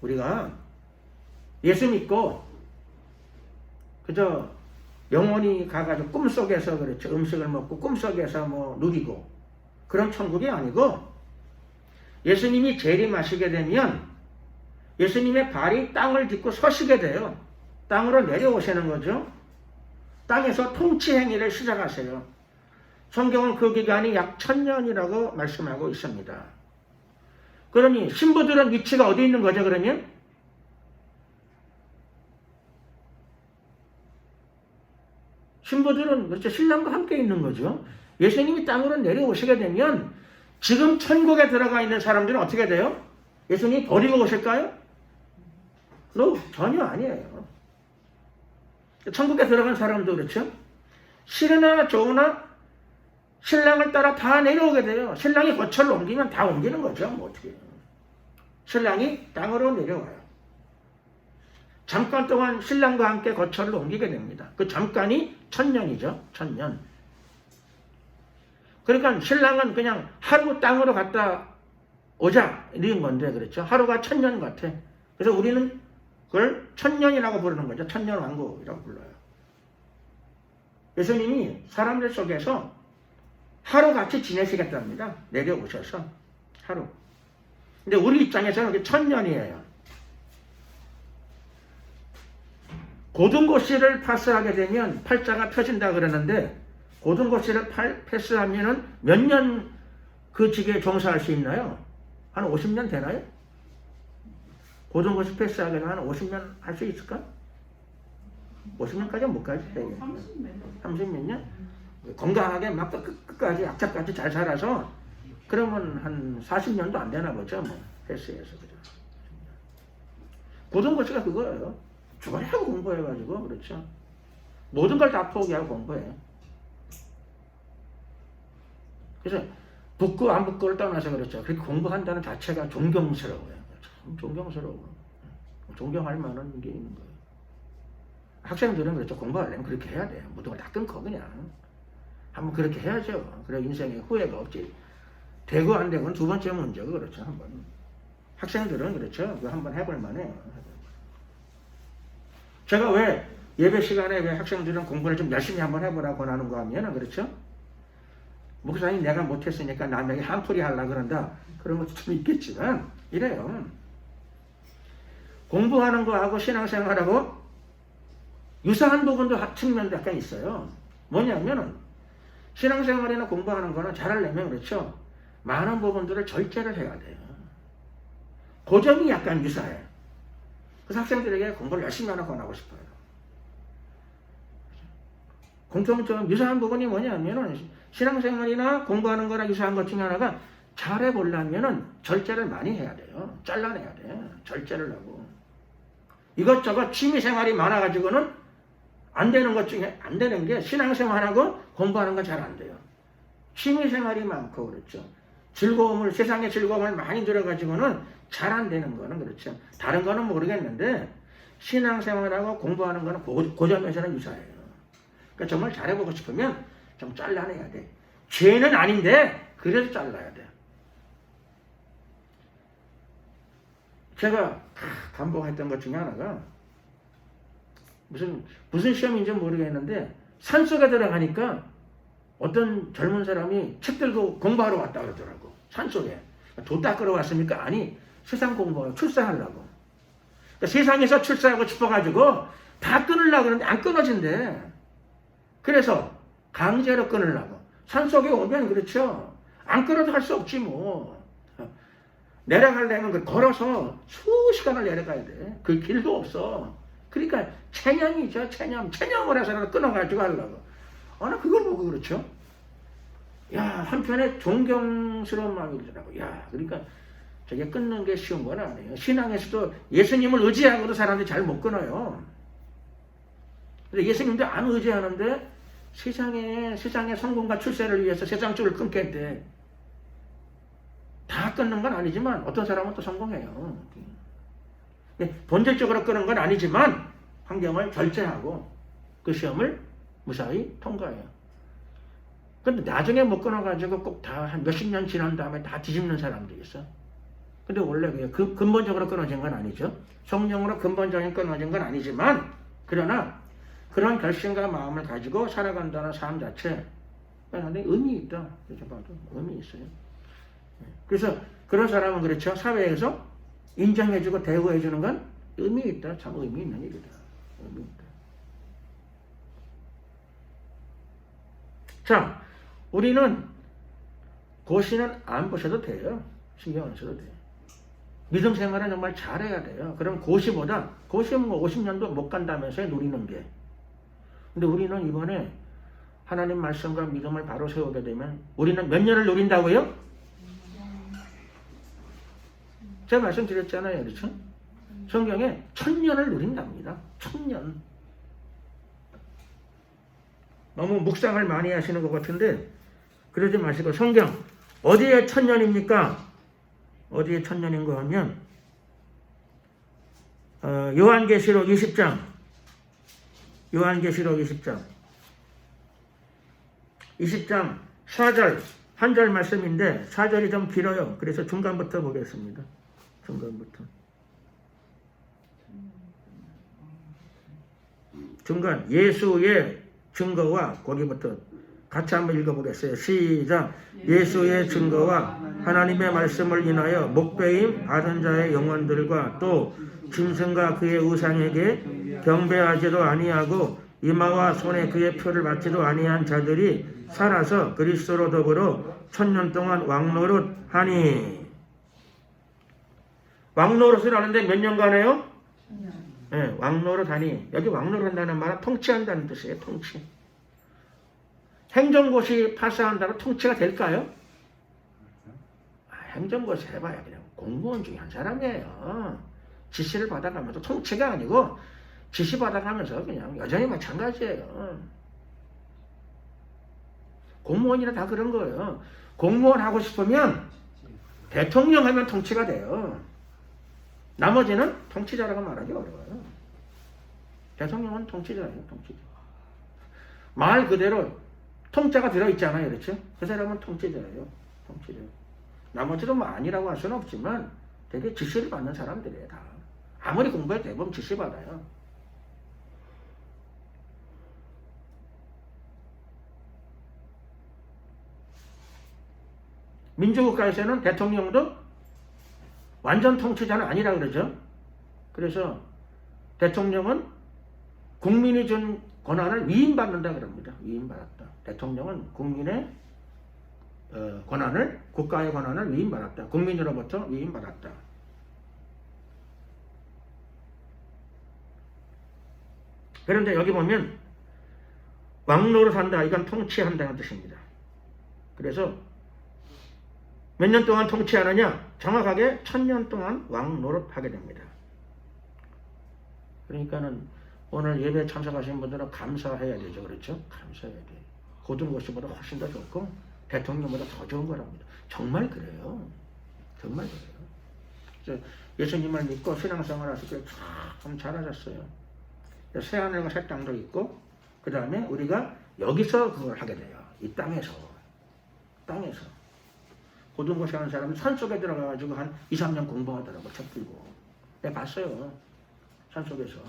우리가 예수 믿고 그저 영혼이 가가지고 꿈속에서 그렇죠. 음식을 먹고 꿈속에서 누리고 그런 천국이 아니고 예수님이 재림하시게 되면 예수님의 발이 땅을 딛고 서시게 돼요. 땅으로 내려오시는 거죠. 땅에서 통치 행위를 시작하세요. 성경은 그 기간이 약 1000년이라고 말씀하고 있습니다. 그러니 신부들은 위치가 어디 있는 거죠, 그러면? 신부들은 그렇죠. 신랑과 함께 있는 거죠. 예수님이 땅으로 내려오시게 되면 지금 천국에 들어가 있는 사람들은 어떻게 돼요? 예수님이 버리고 오실까요? 전혀 아니에요. 천국에 들어간 사람도 그렇죠. 싫으나 좋으나 신랑을 따라 다 내려오게 돼요. 신랑이 거처를 옮기면 다 옮기는 거죠. 어떻게 해요. 신랑이 땅으로 내려와요. 잠깐 동안 신랑과 함께 거처를 옮기게 됩니다. 그 잠깐이 1000년이죠. 1000년. 그러니까 신랑은 그냥 하루 땅으로 갔다 오자 이런 건데 그렇죠. 하루가 1000년 같아. 그래서 우리는 그걸 1000년이라고 부르는 거죠. 1000년 왕국이라고 불러요. 예수님이 사람들 속에서 하루같이 지내시겠답니다. 내려오셔서 하루. 근데 우리 입장에서는 그게 1000년이에요. 고등고시를 파스하게 되면 팔자가 펴진다 그러는데 고등고시를 패스하면은 몇 년 그 직에 종사할 수 있나요? 한 50년 되나요? 고등고시 패스하게 되면 한 50년 할 수 있을까? 50년까지는 못 가지. 30몇 년? 건강하게 막 끝까지 악착같이 잘 살아서 그러면 한 40년도 안 되나 보죠. 패스해서. 고등고시가 그거예요. 죽어라고 공부해가지고 그렇죠. 모든 걸 다 포기하고 공부해. 그래서 붙고 안 붙고를 떠나서 그렇죠. 그렇게 공부한다는 자체가 존경스러워요. 참 존경스러워. 존경할 만한 게 있는 거예요. 학생들은 그렇죠. 공부하려면 그렇게 해야 돼요. 모든 걸 다 끊고 그냥 한번 그렇게 해야죠. 그래 인생에 후회가 없지. 되고 안 되고는 두 번째 문제고 그렇죠. 한번 학생들은 그렇죠. 그거 한번 해볼 만해요. 제가 왜 예배 시간에 왜 학생들은 공부를 좀 열심히 한번 해보라고 하는가 하면은 그렇죠. 목사님 내가 못했으니까 남에게 한풀이 하려고 그런다. 그런 것도 좀 있겠지만 이래요. 공부하는 거하고 신앙생활하고 유사한 부분도 측면도 약간 있어요. 뭐냐면은 신앙생활이나 공부하는 거는 잘하려면 그렇죠. 많은 부분들을 절제를 해야 돼요. 그 점이 약간 유사해. 그래서 학생들에게 공부를 열심히 하나 권하고 싶어요. 공통점 유사한 부분이 뭐냐면은 신앙생활이나 공부하는 거랑 유사한 것 중에 하나가 잘해보려면은 절제를 많이 해야 돼요. 잘라내야 돼. 절제를 하고. 이것저것 취미생활이 많아가지고는 안 되는 것 중에 안 되는 게 신앙생활하고 공부하는 건 잘 안 돼요. 취미생활이 많고 그렇죠. 즐거움을 세상의 즐거움을 많이 들어가지고는 잘 안 되는 거는 그렇죠. 다른 거는 모르겠는데 신앙생활하고 공부하는 거는 그 점에서는 유사해요. 그러니까 정말 잘해보고 싶으면 좀 잘라내야 돼. 죄는 아닌데 그래도 잘라야 돼. 제가 반복했던 것 중에 하나가 무슨 시험인지 모르겠는데 산속에 들어가니까 어떤 젊은 사람이 책 들고 공부하러 왔다 그러더라고. 산속에. 돈 닦으러 왔습니까? 아니 세상 공부하러 출세하려고. 그러니까 세상에서 출세하고 싶어가지고 다 끊으려고 그러는데 안 끊어진대. 그래서 강제로 끊으려고. 산속에 오면 그렇죠. 안 끊어도 할 수 없지 뭐. 내려가려면 걸어서 수시간을 내려가야 돼. 그 길도 없어. 그러니까 체념이죠. 체념을 해서라도 끊어가지고 하려고. 나 그걸 보고 그렇죠. 야, 한편에 존경스러운 마음이 들더라고. 야, 그러니까 저게 끊는 게 쉬운 건 아니에요. 신앙에서도 예수님을 의지하고도 사람들이 잘 못 끊어요. 근데 예수님도 안 의지하는데 세상의 성공과 출세를 위해서 세상 쪽을 끊겠대. 다 끊는 건 아니지만 어떤 사람은 또 성공해요. 본질적으로 끊는 건 아니지만 환경을 절제하고 그 시험을 무사히 통과해요. 근데 나중에 못 끊어가지고 꼭 다 한 몇십 년 지난 다음에 다 뒤집는 사람들이 있어. 근데 원래 그게 근본적으로 끊어진 건 아니죠. 성령으로 근본적인 끊어진 건 아니지만 그러나 그런 결심과 마음을 가지고 살아간다는 삶 자체 근데 의미 있다. 그렇게 봐도 의미 있어요. 그래서 그런 사람은 그렇죠. 사회에서 인정해주고 대우해주는 건 의미 있다. 참 의미 있는 일이다. 의미 있다. 자, 우리는 고시는 안 보셔도 돼요. 신경 안 써도 돼요. 믿음 생활은 정말 잘해야 돼요. 그럼 고시보다 고시는 뭐 50년도 못 간다면서요. 누리는 게. 근데 우리는 이번에 하나님 말씀과 믿음을 바로 세우게 되면 우리는 몇 년을 누린다고요? 제가 말씀드렸잖아요. 그렇죠? 성경에 1000년을 누린답니다. 1000년. 너무 묵상을 많이 하시는 것 같은데 그러지 마시고 성경 어디에 1000년입니까? 어디에 1000년인가 하면 요한계시록 20장 요한계시록 20장 4절 한 절 말씀인데 4절이 좀 길어요. 그래서 중간부터 보겠습니다. 중간 예수의 증거와 거기부터 같이 한번 읽어보겠어요. 시작. 예수의 증거와 하나님의 말씀을 인하여 목배임 받은 자의 영혼들과 또 짐승과 그의 우상에게 경배하지도 아니하고 이마와 손에 그의 표를 받지도 아니한 자들이 살아서 그리스도로 더불어 1000년 동안 왕노릇하니. 왕노릇을 하는데 몇 년간에요? 네, 왕노릇하니. 여기 왕노릇한다는 말은 통치한다는 뜻이에요. 통치. 행정고시 파스한다면 통치가 될까요? 행정고시 해봐야 그냥 공무원 중에 한 사람이에요. 지시를 받아가면서 통치가 아니고 지시 받아가면서 그냥 여전히 마찬가지예요. 공무원이라 다 그런 거예요. 공무원 하고 싶으면 대통령 하면 통치가 돼요. 나머지는 통치자라고 말하기 어려워요. 대통령은 통치자예요, 통치자. 말 그대로 통자가 들어있잖아요, 그렇죠? 그 사람은 통치자예요, 통치자. 나머지도 뭐 아니라고 할 수는 없지만 되게 지시를 받는 사람들이에요, 다. 아무리 공부해도 대부분 지시받아요. 민주국가에서는 대통령도 완전 통치자는 아니라 그러죠. 그래서 대통령은 국민이 준 권한을 위임받는다 그럽니다. 위임받았다. 대통령은 국민의 권한을, 국가의 권한을 위임받았다. 국민으로부터 위임받았다. 그런데 여기 보면 왕노릇한다. 이건 통치한다는 뜻입니다. 그래서 몇 년 동안 통치하느냐? 정확하게 1000년 동안 왕노릇하게 됩니다. 그러니까는 오늘 예배 참석하신 분들은 감사해야 되죠. 그렇죠? 감사해야 돼. 고등 고시보다 훨씬 더 좋고 대통령보다 더 좋은 거랍니다. 정말 그래요. 정말 그래요. 예수님을 믿고 신앙생활 하실 때 참 잘하셨어요. 새하늘과 새 땅도 있고 그 다음에 우리가 여기서 그걸 하게 돼요. 이 땅에서. 고등고시 하는 사람은 산속에 들어가가지고 한 2, 3년 공부하더라고. 책 들고. 내가 봤어요. 산속에서.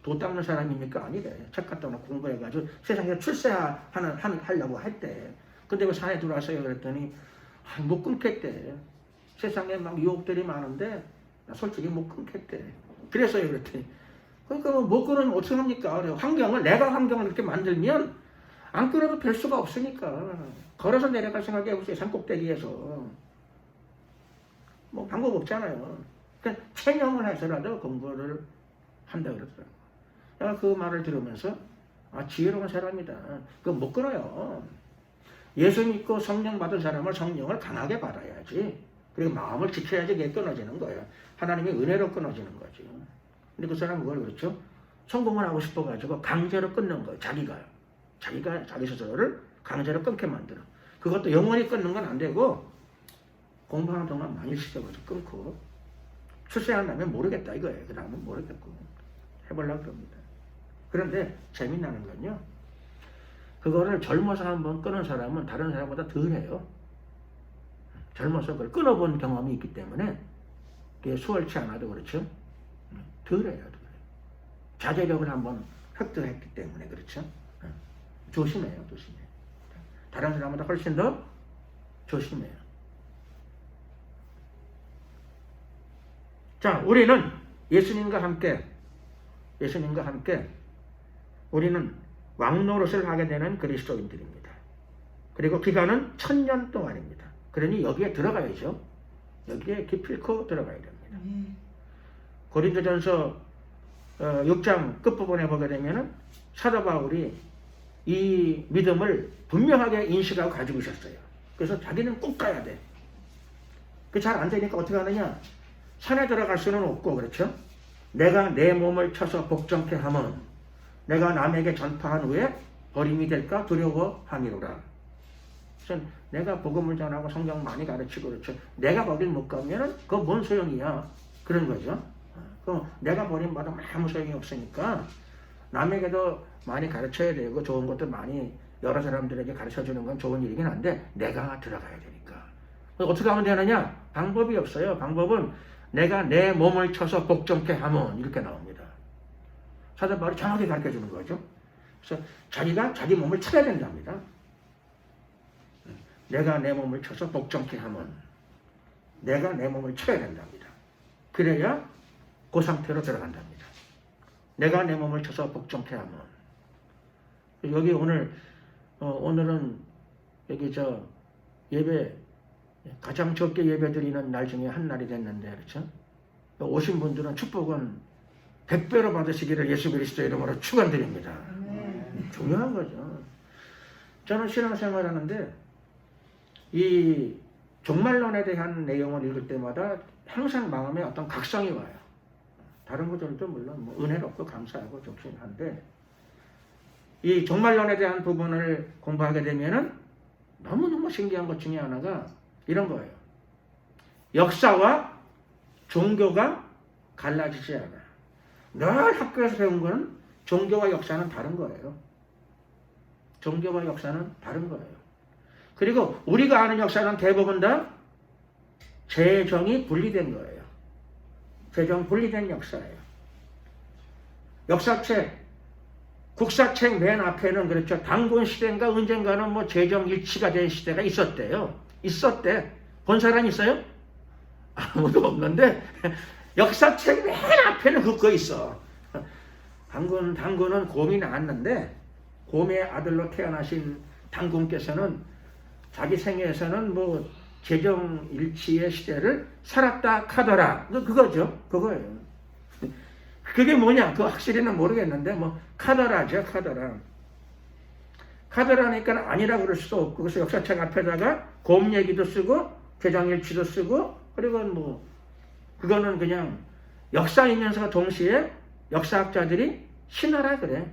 도 닦는 사람입니까? 아니래. 책 갖다 놓고 공부해가지고 세상에 하려고 했대. 근데 왜 산에 들어왔어요? 그랬더니 못 끊겠대. 세상에 막 유혹들이 많은데 나 솔직히 못 끊겠대. 그래서요. 그랬더니 그러니까 못 끊으면 어떻게 합니까? 내가 환경을 그렇게 만들면 안 끊어도 될 수가 없으니까 걸어서 내려갈 생각해 보세요. 산꼭대기에서 뭐 방법 없잖아요. 그러니까 체념을 해서라도 공부를 한다 그러더라고요. 내가 그 말을 들으면서 지혜로운 사람이다. 그거 못 끊어요. 예수 믿고 성령 받은 사람은 성령을 강하게 받아야지. 그리고 마음을 지켜야지 그게 끊어지는 거예요. 하나님의 은혜로 끊어지는 거죠. 근데 그 사람은 그걸 그렇죠? 성공을 하고 싶어가지고 강제로 끊는 거예요. 자기가 자기 스스로를 강제로 끊게 만들어. 그것도 영원히 끊는 건 안 되고 공부하는 동안 많이 시켜가지고 끊고 출세한다면 모르겠다 이거예요. 그 다음은 모르겠고 해보려고 합니다. 그런데 재미나는 건요. 그거를 젊어서 한번 끊은 사람은 다른 사람보다 덜해요. 젊어서 그걸 끊어본 경험이 있기 때문에 그게 수월치 않아도 그렇죠. 덜해요. 자제력을 한번 획득했기 때문에 그렇죠. 조심해요. 다른 사람보다 훨씬 더 조심해요. 자, 우리는 예수님과 함께 우리는 왕노릇을 하게 되는 그리스도인들입니다. 그리고 기간은 1000년 동안입니다. 그러니 여기에 들어가야죠. 여기에 기필코 들어가야 됩니다. 고린도전서 6장 끝부분에 보게 되면 사도 바울이 이 믿음을 분명하게 인식하고 가지고 있었어요. 그래서 자기는 꼭 가야 돼. 그 잘 안 되니까 어떻게 하느냐? 산에 들어갈 수는 없고 그렇죠? 내가 내 몸을 쳐서 복종케 하면 내가 남에게 전파한 후에 버림이 될까 두려워함이로라. 그래서 내가 복음을 전하고 성경 많이 가르치고 그렇죠. 내가 거길 못 가면 그거 뭔 소용이야. 그런 거죠. 내가 버림받으면 아무 소용이 없으니까 남에게도 많이 가르쳐야 되고 좋은 것도 많이 여러 사람들에게 가르쳐주는 건 좋은 일이긴 한데 내가 들어가야 되니까. 어떻게 하면 되느냐? 방법이 없어요. 방법은 내가 내 몸을 쳐서 복종케 하면 이렇게 나옵니다. 사도 바울이 정확히 가르쳐주는 거죠. 그래서 자기가 자기 몸을 쳐야 된답니다. 내가 내 몸을 쳐서 복종케 하면 내가 내 몸을 쳐야 된답니다. 그래야 그 상태로 들어간답니다. 내가 내 몸을 쳐서 복종케 하면 여기 오늘은 여기 예배 가장 적게 예배 드리는 날 중에 한 날이 됐는데 그렇죠? 오신 분들은 축복은 100배로 받으시기를 예수 그리스도 이름으로 축원드립니다. 중요한 거죠. 저는 신앙생활 하는데 이 종말론에 대한 내용을 읽을 때마다 항상 마음에 어떤 각성이 와요. 다른 것들도 물론 은혜롭고 감사하고 좋긴 한데 이 종말론에 대한 부분을 공부하게 되면은 너무너무 신기한 것 중에 하나가 이런 거예요. 역사와 종교가 갈라지지 않아. 늘 학교에서 배운 거는 종교와 역사는 다른 거예요. 종교와 역사는 다른 거예요. 그리고 우리가 아는 역사는 대부분 다 재정이 분리된 거예요. 재정 분리된 역사예요. 역사책, 국사책 맨 앞에는 그렇죠. 단군 시대인가 언젠가는 뭐 재정 일치가 된 시대가 있었대요. 있었대. 본 사람 있어요? 아무도 없는데 역사책 맨 앞에는 그거 있어. 단군은 곰이 나왔는데 곰의 아들로 태어나신 단군께서는 자기 생애에서는 뭐 재정 일치의 시대를 살았다 카더라. 그거죠. 그거예요. 그게 뭐냐? 그 확실히는 모르겠는데 뭐 카더라죠. 카더라. 카더라니까 아니라고 그럴 수도 없고 그래서 역사책 앞에다가 곰 얘기도 쓰고 재정 일치도 쓰고 그리고 뭐 그거는 그냥 역사이면서 동시에 역사학자들이 신화라 그래.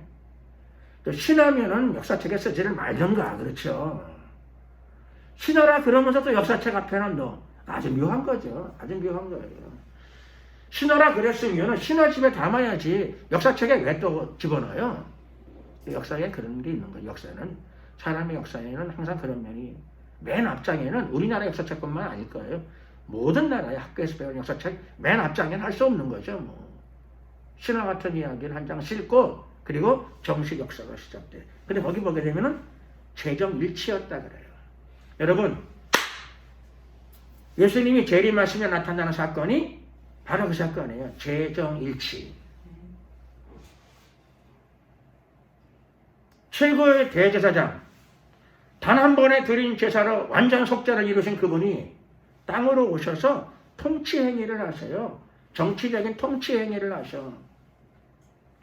또 신화면은 역사책에 쓰지를 말던가 그렇죠. 신화라 그러면서 또 역사책 앞에는 너 아주 묘한 거죠. 아주 묘한 거예요. 신화라 그랬으면 신화집에 담아야지 역사책에 왜 또 집어넣어요? 역사에 그런 게 있는 거예요. 역사는 사람의 역사에는 항상 그런 면이 맨 앞장에는 우리나라 역사책뿐만 아닐 거예요. 모든 나라의 학교에서 배운 역사책 맨 앞장에는 할 수 없는 거죠. 뭐. 신화 같은 이야기를 한 장 싣고 그리고 정식 역사가 시작돼. 근데 거기 보게 되면은 재정 일치였다 그래요. 여러분 예수님이 재림하시며 나타나는 사건이 바로 그 사건이에요. 재정 일치. 최고의 대제사장 단 한 번에 드린 제사로 완전 속죄를 이루신 그분이 땅으로 오셔서 통치 행위를 하세요. 정치적인 통치 행위를 하셔.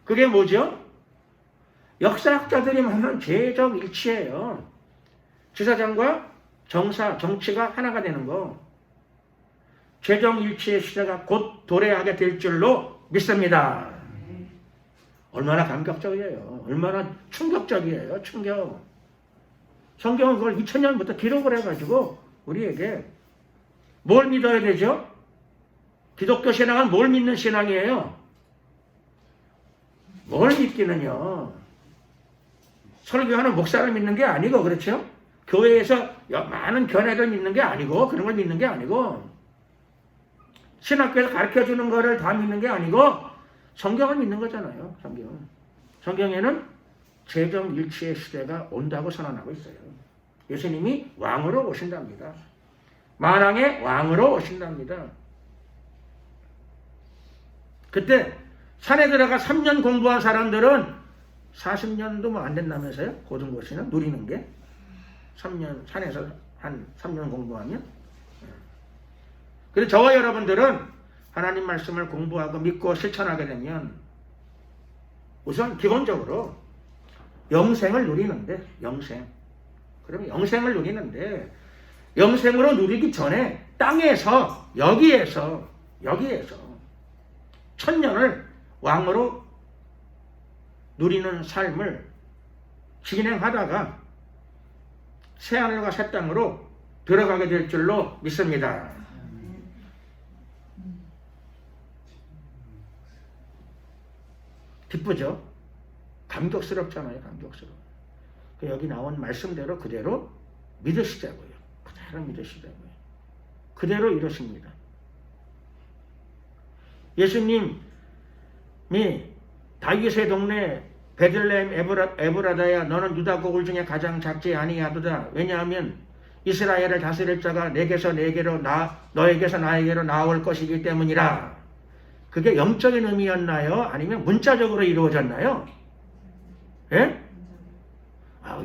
그게 뭐죠? 역사학자들이 말하는 재정 일치예요. 제사장과 정치가 하나가 되는 거. 재정 일치의 시대가 곧 도래하게 될 줄로 믿습니다. 얼마나 감격적이에요. 얼마나 충격적이에요. 충격. 성경은 그걸 2000년부터 기록을 해가지고 우리에게 뭘 믿어야 되죠? 기독교 신앙은 뭘 믿는 신앙이에요? 뭘 믿기는요? 설교하는 목사를 믿는 게 아니고 그렇죠? 교회에서 많은 견해를 믿는 게 아니고 그런 걸 믿는 게 아니고 신학교에서 가르쳐주는 거를 다 믿는 게 아니고 성경을 믿는 거잖아요. 성경에는 재정 일치의 시대가 온다고 선언하고 있어요. 예수님이 왕으로 오신답니다. 만왕의 왕으로 오신답니다. 그때 산에 들어가 3년 공부한 사람들은 40년도 뭐 안 된다면서요? 고등고시는 누리는 게 3년 산에서 한 3년 공부하면. 그래서 저와 여러분들은 하나님 말씀을 공부하고 믿고 실천하게 되면 우선 기본적으로 영생을 누리는데 그러면 영생을 누리는데 영생으로 누리기 전에 땅에서 여기에서 천년을 왕으로 누리는 삶을 진행하다가 새하늘과 새 땅으로 들어가게 될 줄로 믿습니다. 기쁘죠? 감격스럽잖아요. 감격스러워. 여기 나온 말씀대로 그대로 믿으시자고요. 그대로 믿으시자고요. 그대로 이루십니다. 예수님이 다윗의 동네 베들레헴 에브라다야 너는 유다 고을 중에 가장 작지 아니하도다. 왜냐하면 이스라엘을 다스릴 자가 내게서 내게로 너에게서 나에게로 나올 것이기 때문이라. 그게 영적인 의미였나요? 아니면 문자적으로 이루어졌나요? 예?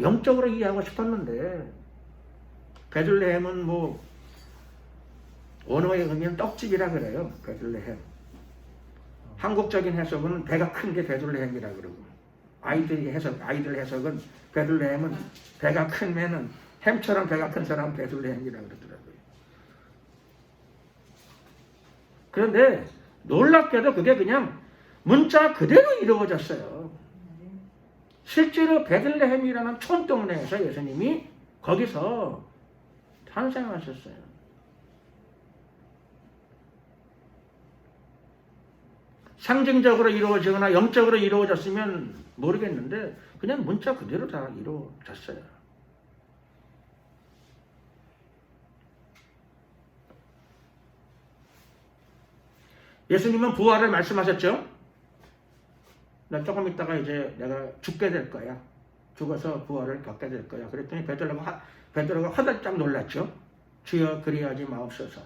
영적으로 이해하고 싶었는데 베들레헴은 뭐 원어에 의미는 떡집이라 그래요. 베들레헴. 한국적인 해석은 배가 큰 게 베들레헴이라 그러고 아이들 해석은 베들레헴은 배가 크면은 햄처럼 배가 큰 사람은 베들레헴이라 그러더라고요. 그런데 놀랍게도 그게 그냥 문자 그대로 이루어졌어요. 실제로 베들레헴이라는 촌동네에서 예수님이 거기서 탄생하셨어요. 상징적으로 이루어지거나 영적으로 이루어졌으면 모르겠는데 그냥 문자 그대로 다 이루어졌어요. 예수님은 부활을 말씀하셨죠. 나 조금 있다가 이제 내가 죽게 될 거야. 죽어서 부활을 겪게 될 거야. 그랬더니 베드로가 화들짝 놀랐죠. 주여 그리하지 마옵소서.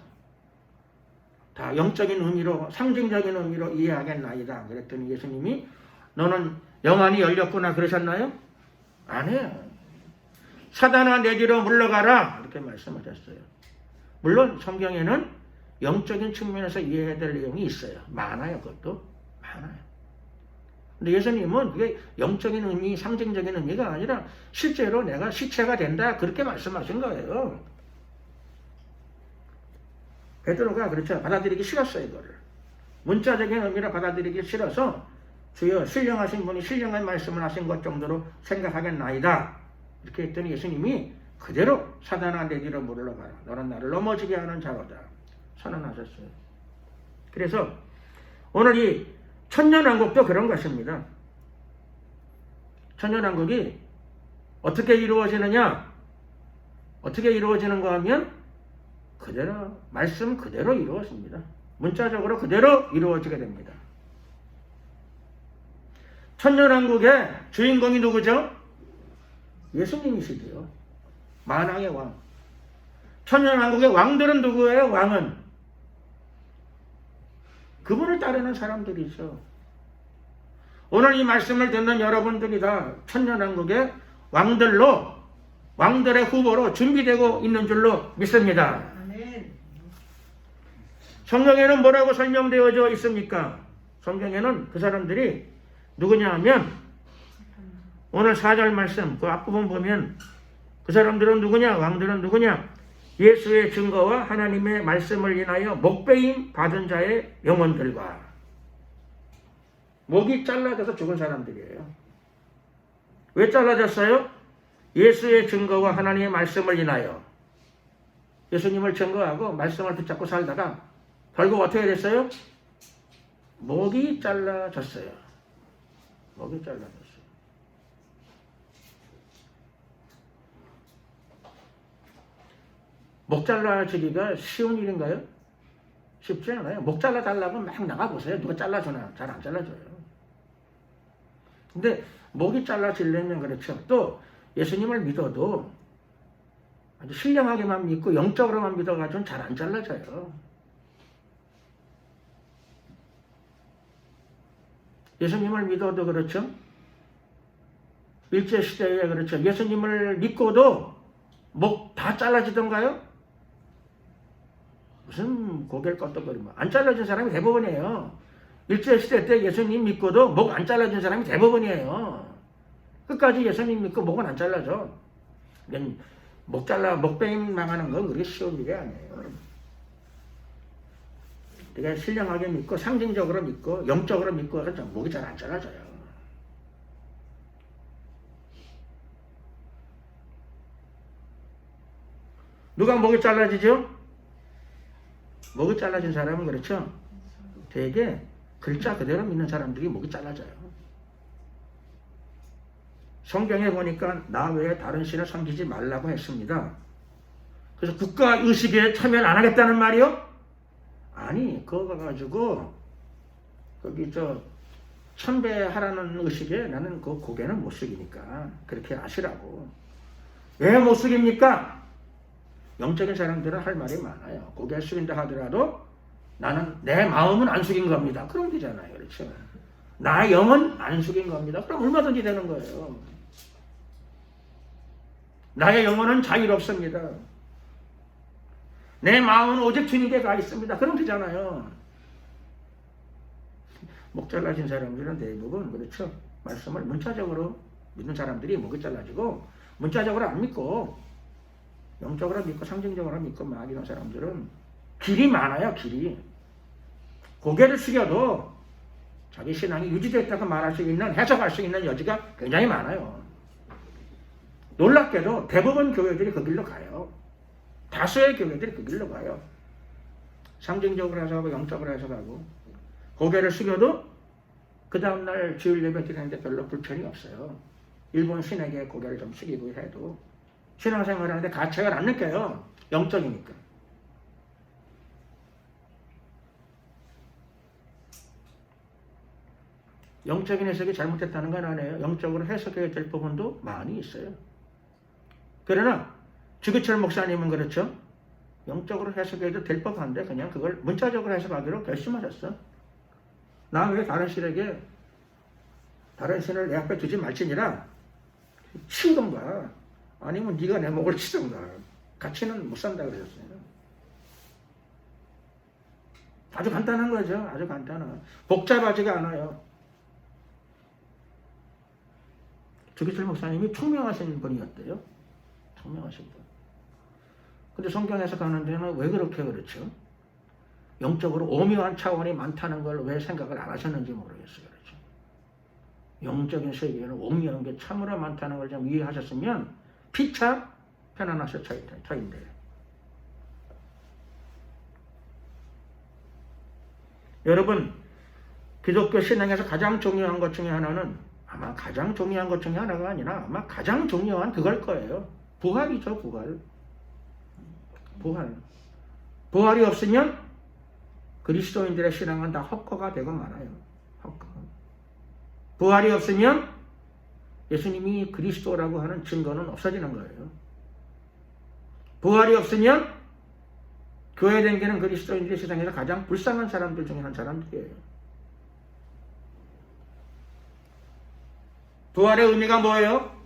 다 영적인 의미로 상징적인 의미로 이해하겠나이다. 그랬더니 예수님이 너는 영안이 열렸구나 그러셨나요? 아니에요. 사단아 내 뒤로 물러가라 이렇게 말씀하셨어요. 물론 성경에는 영적인 측면에서 이해해야 될 내용이 있어요. 많아요. 그것도 많아요. 근데 예수님은 그게 영적인 의미, 상징적인 의미가 아니라 실제로 내가 시체가 된다 그렇게 말씀하신 거예요. 베드로가 그렇죠. 받아들이기 싫었어요. 이거를. 문자적인 의미로 받아들이기 싫어서 주여 신령하신 분이 신령한 말씀을 하신 것 정도로 생각하겠나이다. 이렇게 했더니 예수님이 그대로 사단아 내 뒤로 물러가라. 너는 나를 넘어지게 하는 자로다. 선언하셨어요. 그래서 오늘 이 천년왕국도 그런 것입니다. 천년왕국이 어떻게 이루어지느냐? 어떻게 이루어지는가 하면 그대로 말씀 그대로 이루어집니다. 문자적으로 그대로 이루어지게 됩니다. 천년왕국의 주인공이 누구죠? 예수님이시죠. 만왕의 왕. 천년왕국의 왕들은 누구예요? 왕은 그분을 따르는 사람들이죠. 오늘 이 말씀을 듣는 여러분들이 다 천년왕국의 왕들로, 왕들의 후보로 준비되고 있는 줄로 믿습니다. 성경에는 뭐라고 설명되어져 있습니까? 성경에는 그 사람들이 누구냐 하면 오늘 4절 말씀 그 앞부분 보면 그 사람들은 누구냐? 왕들은 누구냐? 예수의 증거와 하나님의 말씀을 인하여 목배임 받은 자의 영혼들과 목이 잘라져서 죽은 사람들이에요. 왜 잘라졌어요? 예수의 증거와 하나님의 말씀을 인하여 예수님을 증거하고 말씀을 붙잡고 살다가 결국 어떻게 됐어요? 목이 잘라졌어요. 목이 잘라졌어요. 목 잘라지기가 쉬운 일인가요? 쉽지 않아요. 목 잘라달라고 막 나가보세요. 누가 잘라주나? 잘 안 잘라줘요. 근데 목이 잘라지려면 그렇죠. 또 예수님을 믿어도 아주 신령하게만 믿고 영적으로만 믿어가지고는 잘 안 잘라져요. 예수님을 믿어도 그렇죠. 일제시대에 그렇죠. 예수님을 믿고도 목 다 잘라지던가요? 무슨 고개를 껐덕거리면 안 잘라진 사람이 대부분이에요. 일제시대 때 예수님 믿고도 목 안 잘라진 사람이 대부분이에요. 끝까지 예수님 믿고 목은 안 잘라져. 목배임 망하는 건 그렇게 쉬운 일이 아니에요. 되게 신령하게 믿고 상징적으로 믿고 영적으로 믿고 하죠. 목이 잘 안 잘라져요. 누가 목이 잘라지죠? 목이 잘라진 사람은 그렇죠. 되게 글자 그대로 믿는 사람들이 목이 잘라져요. 성경에 보니까 나 외에 다른 신을 섬기지 말라고 했습니다. 그래서 국가의식에 참여를 안 하겠다는 말이요? 아니 그거 가지고 거기 참배하라는 의식에 나는 그 고개는 못 숙이니까 그렇게 아시라고. 왜 못 숙입니까? 영적인 사람들은 할 말이 많아요. 고개 숙인다 하더라도 나는 내 마음은 안 숙인 겁니다. 그럼 되잖아요. 그렇죠? 나의 영은 안 숙인 겁니다. 그럼 얼마든지 되는 거예요. 나의 영혼은 자유롭습니다. 내 마음은 오직 주님께 가 있습니다. 그럼 되잖아요. 목 잘라진 사람들은 대부분 그렇죠. 말씀을 문자적으로 믿는 사람들이 목이 잘라지고 문자적으로 안 믿고 영적으로 믿고 상징적으로 믿고 막 이런 사람들은 길이 많아요. 길이. 고개를 숙여도 자기 신앙이 유지됐다고 말할 수 있는 해석할 수 있는 여지가 굉장히 많아요. 놀랍게도 대부분 교회들이 그 길로 가요. 다수의 교회들이 그 길로 가요. 상징적으로 해석하고 영적으로 해석하고 고개를 숙여도 그 다음날 주일 예배 드리는데 별로 불편이 없어요. 일본 신에게 고개를 좀 숙이고 해도 신앙생활 하는데 가책을 안 느껴요. 영적이니까. 영적인 해석이 잘못됐다는 건 아니에요. 영적으로 해석해야 될 부분도 많이 있어요. 그러나 주기철 목사님은 그렇죠. 영적으로 해석해도 될 법한데 그냥 그걸 문자적으로 해석하기로 결심하셨어. 나 왜 다른 신에게 다른 신을 내 앞에 두지 말지니라 치우던가 아니면 네가 내 목을 치던가 같이는 못 산다 그러셨어요. 아주 간단한 거죠. 아주 간단한. 복잡하지가 않아요. 주기철 목사님이 총명하신 분이었대요. 총명하신 분. 근데 성경 해석하는 데는 왜 그렇게 그렇죠? 영적으로 오묘한 차원이 많다는 걸 왜 생각을 안 하셨는지 모르겠어요. 그렇죠? 영적인 세계에는 오묘한 게 참으로 많다는 걸 좀 이해하셨으면 피차 편안하실 터인데. 여러분, 기독교 신앙에서 가장 중요한 것 중에 하나는 아마 가장 중요한 것 중에 하나가 아니라 아마 가장 중요한 그걸 거예요. 부활이죠, 부활. 부활. 부활이 없으면 그리스도인들의 신앙은 다 헛거가 되고 말아요. 헛거. 부활이 없으면 예수님이 그리스도라고 하는 증거는 없어지는 거예요. 부활이 없으면 교회 댕기는 그리스도인들의 세상에서 가장 불쌍한 사람들 중에 한 사람들이에요. 부활의 의미가 뭐예요?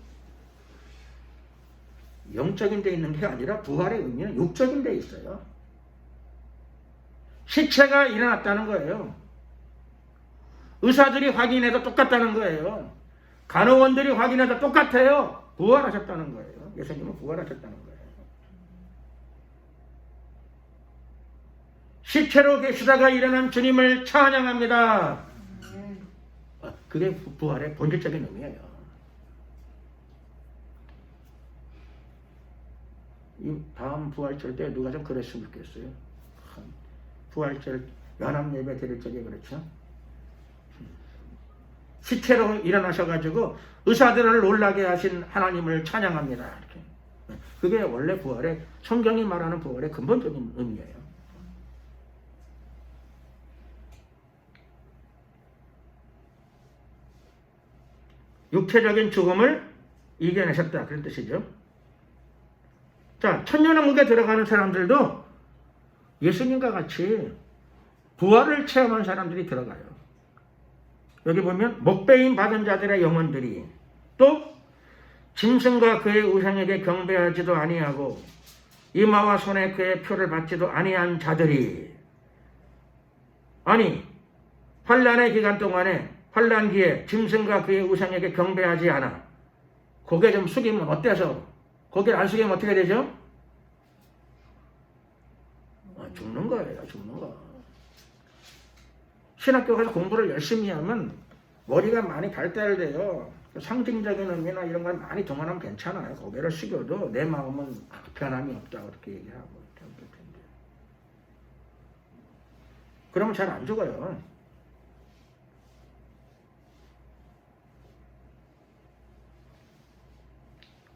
영적인 데 있는 게 아니라 부활의 의미는 육적인 데 있어요. 시체가 일어났다는 거예요. 의사들이 확인해도 똑같다는 거예요. 간호원들이 확인해도 똑같아요. 부활하셨다는 거예요. 예수님은 부활하셨다는 거예요. 시체로 계시다가 일어난 주님을 찬양합니다. 그게 부활의 본질적인 의미예요. 이 다음 부활절 때 누가 좀 그랬으면 좋겠어요. 부활절 연합 예배 드릴 적에 그렇죠. 시체로 일어나셔가지고 의사들을 놀라게 하신 하나님을 찬양합니다. 이렇게. 그게 원래 부활의 성경이 말하는 부활의 근본적인 의미예요. 육체적인 죽음을 이겨내셨다. 그런 뜻이죠. 자, 천년왕국에 들어가는 사람들도 예수님과 같이 부활을 체험한 사람들이 들어가요. 여기 보면 목배임 받은 자들의 영혼들이 또 짐승과 그의 우상에게 경배하지도 아니하고 이마와 손에 그의 표를 받지도 아니한 자들이 아니 환난의 기간 동안에 환난기에 짐승과 그의 우상에게 경배하지 않아 고개 좀 숙이면 어때서? 고개를 안 숙이면 어떻게 되죠? 죽는 거예요. 죽는 거. 신학교 가서 공부를 열심히 하면 머리가 많이 발달돼요. 상징적인 의미나 이런 걸 많이 동원하면 괜찮아요. 고개를 숙여도 내 마음은 변함이 없다고 그렇게 얘기하고 그러면 잘 안 죽어요.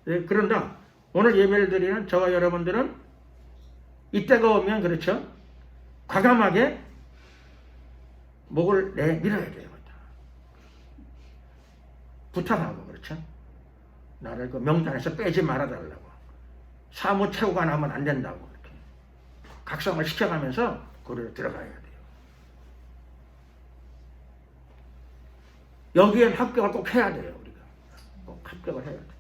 네, 그런다. 오늘 예배를 드리는 저와 여러분들은 이때가 오면 그렇죠. 과감하게 목을 내밀어야 돼요. 부탁하고 그렇죠. 나를 그 명단에서 빼지 말아달라고. 사무 채우가 나면 안 된다고 이렇게 각성을 시켜가면서 거기로 들어가야 돼요. 여기엔 합격을 꼭 해야 돼요. 우리가 꼭 합격을 해야 돼요.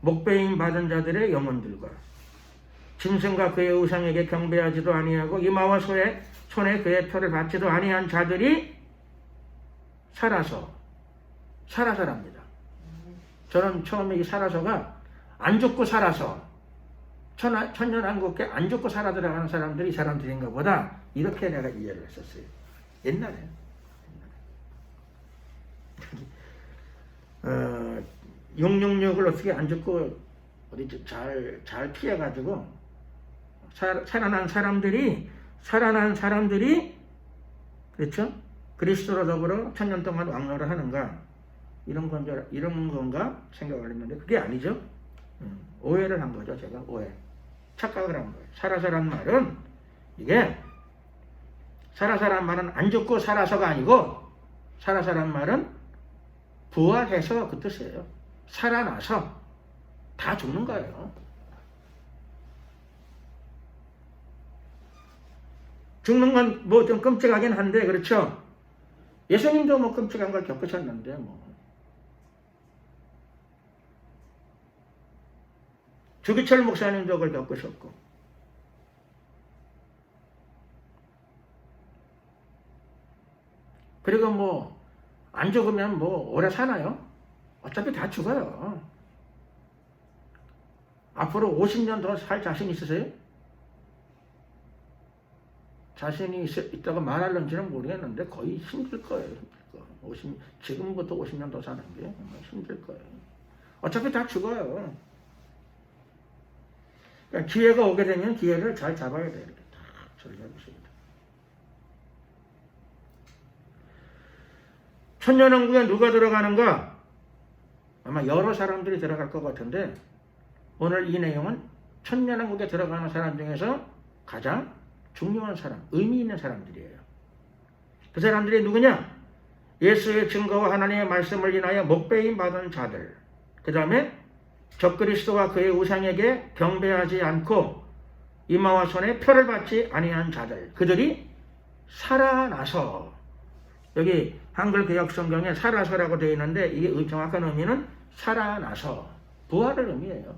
목배임 받은 자들의 영혼들과 짐승과 그의 우상에게 경배하지도 아니하고 이마와 손에 그의 표를 받지도 아니한 자들이 살아서랍니다. 저는 처음에 이 살아서가 안 죽고 살아서 천년왕국에 안 죽고 살아 들어가는 사람들이 이 사람들인가 보다 이렇게 내가 이해를 했었어요. 옛날에 666을 어떻게 안 죽고 어디 잘 피해가지고 살아난 사람들이 그렇죠? 그리스도로 더불어 1000년 동안 왕노를 하는가? 이런 건가 생각을 했는데 그게 아니죠. 오해를 한 거죠. 제가 오해. 착각을 한 거예요. 살아서란 말은 이게 살아서란 말은 안 죽고 살아서가 아니고 살아서란 말은 부활해서 그 뜻이에요. 살아나서 다 죽는 거예요. 죽는 건 뭐 좀 끔찍하긴 한데 그렇죠. 예수님도 뭐 끔찍한 걸 겪으셨는데 뭐 주기철 목사님도 그걸 겪으셨고 그리고 뭐 안 죽으면 뭐 오래 사나요? 어차피 다 죽어요. 앞으로 50년 더 살 자신 있으세요? 자신이 있다고 말하는지는 모르겠는데 거의 힘들 거예요. 지금부터 50년 더 사는 게 힘들 거예요. 어차피 다 죽어요. 그러니까 기회가 오게 되면 기회를 잘 잡아야 돼요. 이렇게 딱 전략이십니다. 천년왕국에 누가 들어가는가? 아마 여러 사람들이 들어갈 것 같은데 오늘 이 내용은 천년왕국에 들어가는 사람 중에서 가장 중요한 사람, 의미 있는 사람들이에요. 그 사람들이 누구냐? 예수의 증거와 하나님의 말씀을 인하여 목배임 받은 자들, 그 다음에 적그리스도와 그의 우상에게 경배하지 않고 이마와 손에 표를 받지 아니한 자들, 그들이 살아나서, 여기 한글 개역 성경에 살아서라고 되어 있는데 이게 정확한 의미는 살아나서 부활을 의미해요.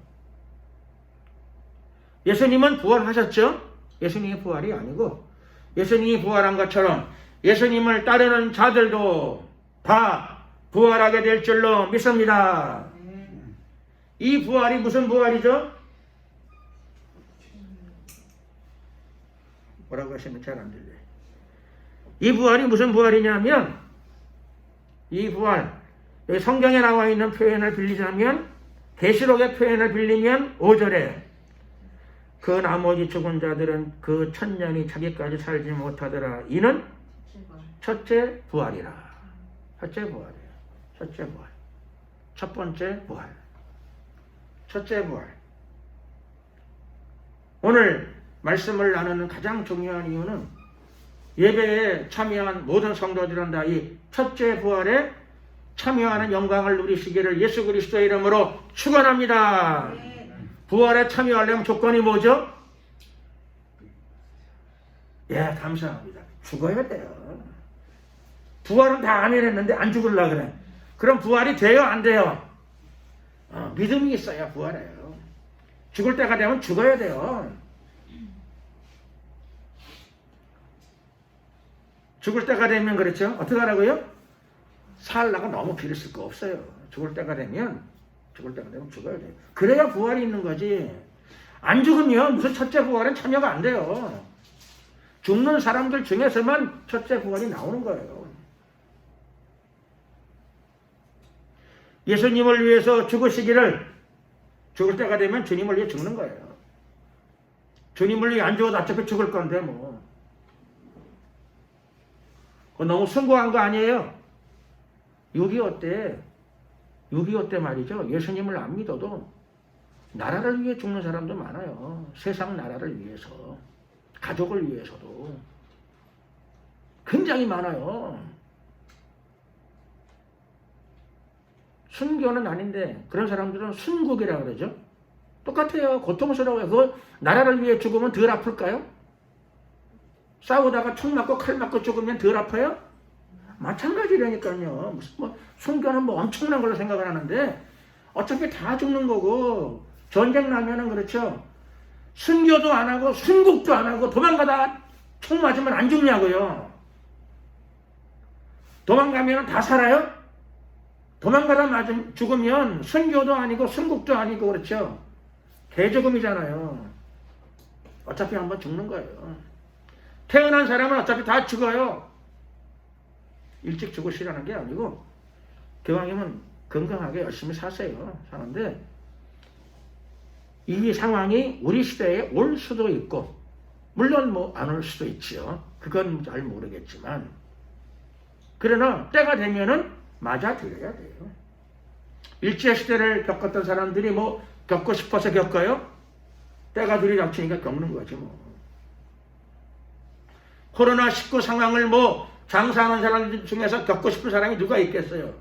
예수님은 부활하셨죠? 예수님이 부활이 아니고 예수님이 부활한 것처럼 예수님을 따르는 자들도 다 부활하게 될 줄로 믿습니다. 이 부활이 무슨 부활이죠? 뭐라고 하시면 잘 안 들려요. 이 부활이 무슨 부활이냐면 이 부활, 여기 성경에 나와 있는 표현을 빌리자면 계시록의 표현을 빌리면 5절에 그 나머지 죽은 자들은 그 1000년이 자기까지 살지 못하더라. 이는 첫째 부활이라. 첫째 부활이에요. 첫째 부활. 첫 번째 부활. 첫째 부활. 오늘 말씀을 나누는 가장 중요한 이유는 예배에 참여한 모든 성도들은 다 이 첫째 부활에 참여하는 영광을 누리시기를 예수 그리스도의 이름으로 축원합니다. 부활에 참여하려면 조건이 뭐죠? 예, 감사합니다. 죽어야 돼요. 부활은 다 안 해냈는데 안 죽으려고 그래. 그럼 부활이 돼요? 안 돼요? 믿음이 있어야 부활해요. 죽을 때가 되면 죽어야 돼요. 죽을 때가 되면 그렇죠? 어떻게 하라고요? 살다가 너무 길을 쓸 거 없어요. 죽을 때가 되면 죽어야 돼요. 그래야 부활이 있는 거지. 안 죽으면 무슨 첫째 부활은 참여가 안 돼요. 죽는 사람들 중에서만 첫째 부활이 나오는 거예요. 예수님을 위해서 죽으시기를 죽을 때가 되면 주님을 위해 죽는 거예요. 주님을 위해 안 죽어도 어차피 죽을 건데 뭐. 그거 너무 숭고한 거 아니에요? 6.25 때 말이죠. 예수님을 안 믿어도 나라를 위해 죽는 사람도 많아요. 세상 나라를 위해서, 가족을 위해서도 굉장히 많아요. 순교는 아닌데 그런 사람들은 순국이라고 그러죠. 똑같아요. 고통스러워요. 그 나라를 위해 죽으면 덜 아플까요? 싸우다가 총 맞고 칼 맞고 죽으면 덜 아파요? 마찬가지라니까요. 무슨 뭐 순교는 뭐 엄청난 걸로 생각을 하는데 어차피 다 죽는 거고 전쟁 나면은 그렇죠. 순교도 안 하고 순국도 안 하고 도망가다 총 맞으면 안 죽냐고요. 도망가면 다 살아요? 도망가다 죽으면 순교도 아니고 순국도 아니고 그렇죠. 개죽음이잖아요. 어차피 한번 죽는 거예요. 태어난 사람은 어차피 다 죽어요. 일찍 죽으시라는 게 아니고 기왕이면 건강하게 열심히 사세요. 사는데 이 상황이 우리 시대에 올 수도 있고 물론 뭐 안 올 수도 있지요. 그건 잘 모르겠지만 그러나 때가 되면은 맞아들여야 돼요. 일제시대를 겪었던 사람들이 뭐 겪고 싶어서 겪어요? 때가 들이닥치니까 겪는 거지 뭐. 코로나19 상황을 뭐 장사하는 사람들 중에서 겪고 싶은 사람이 누가 있겠어요?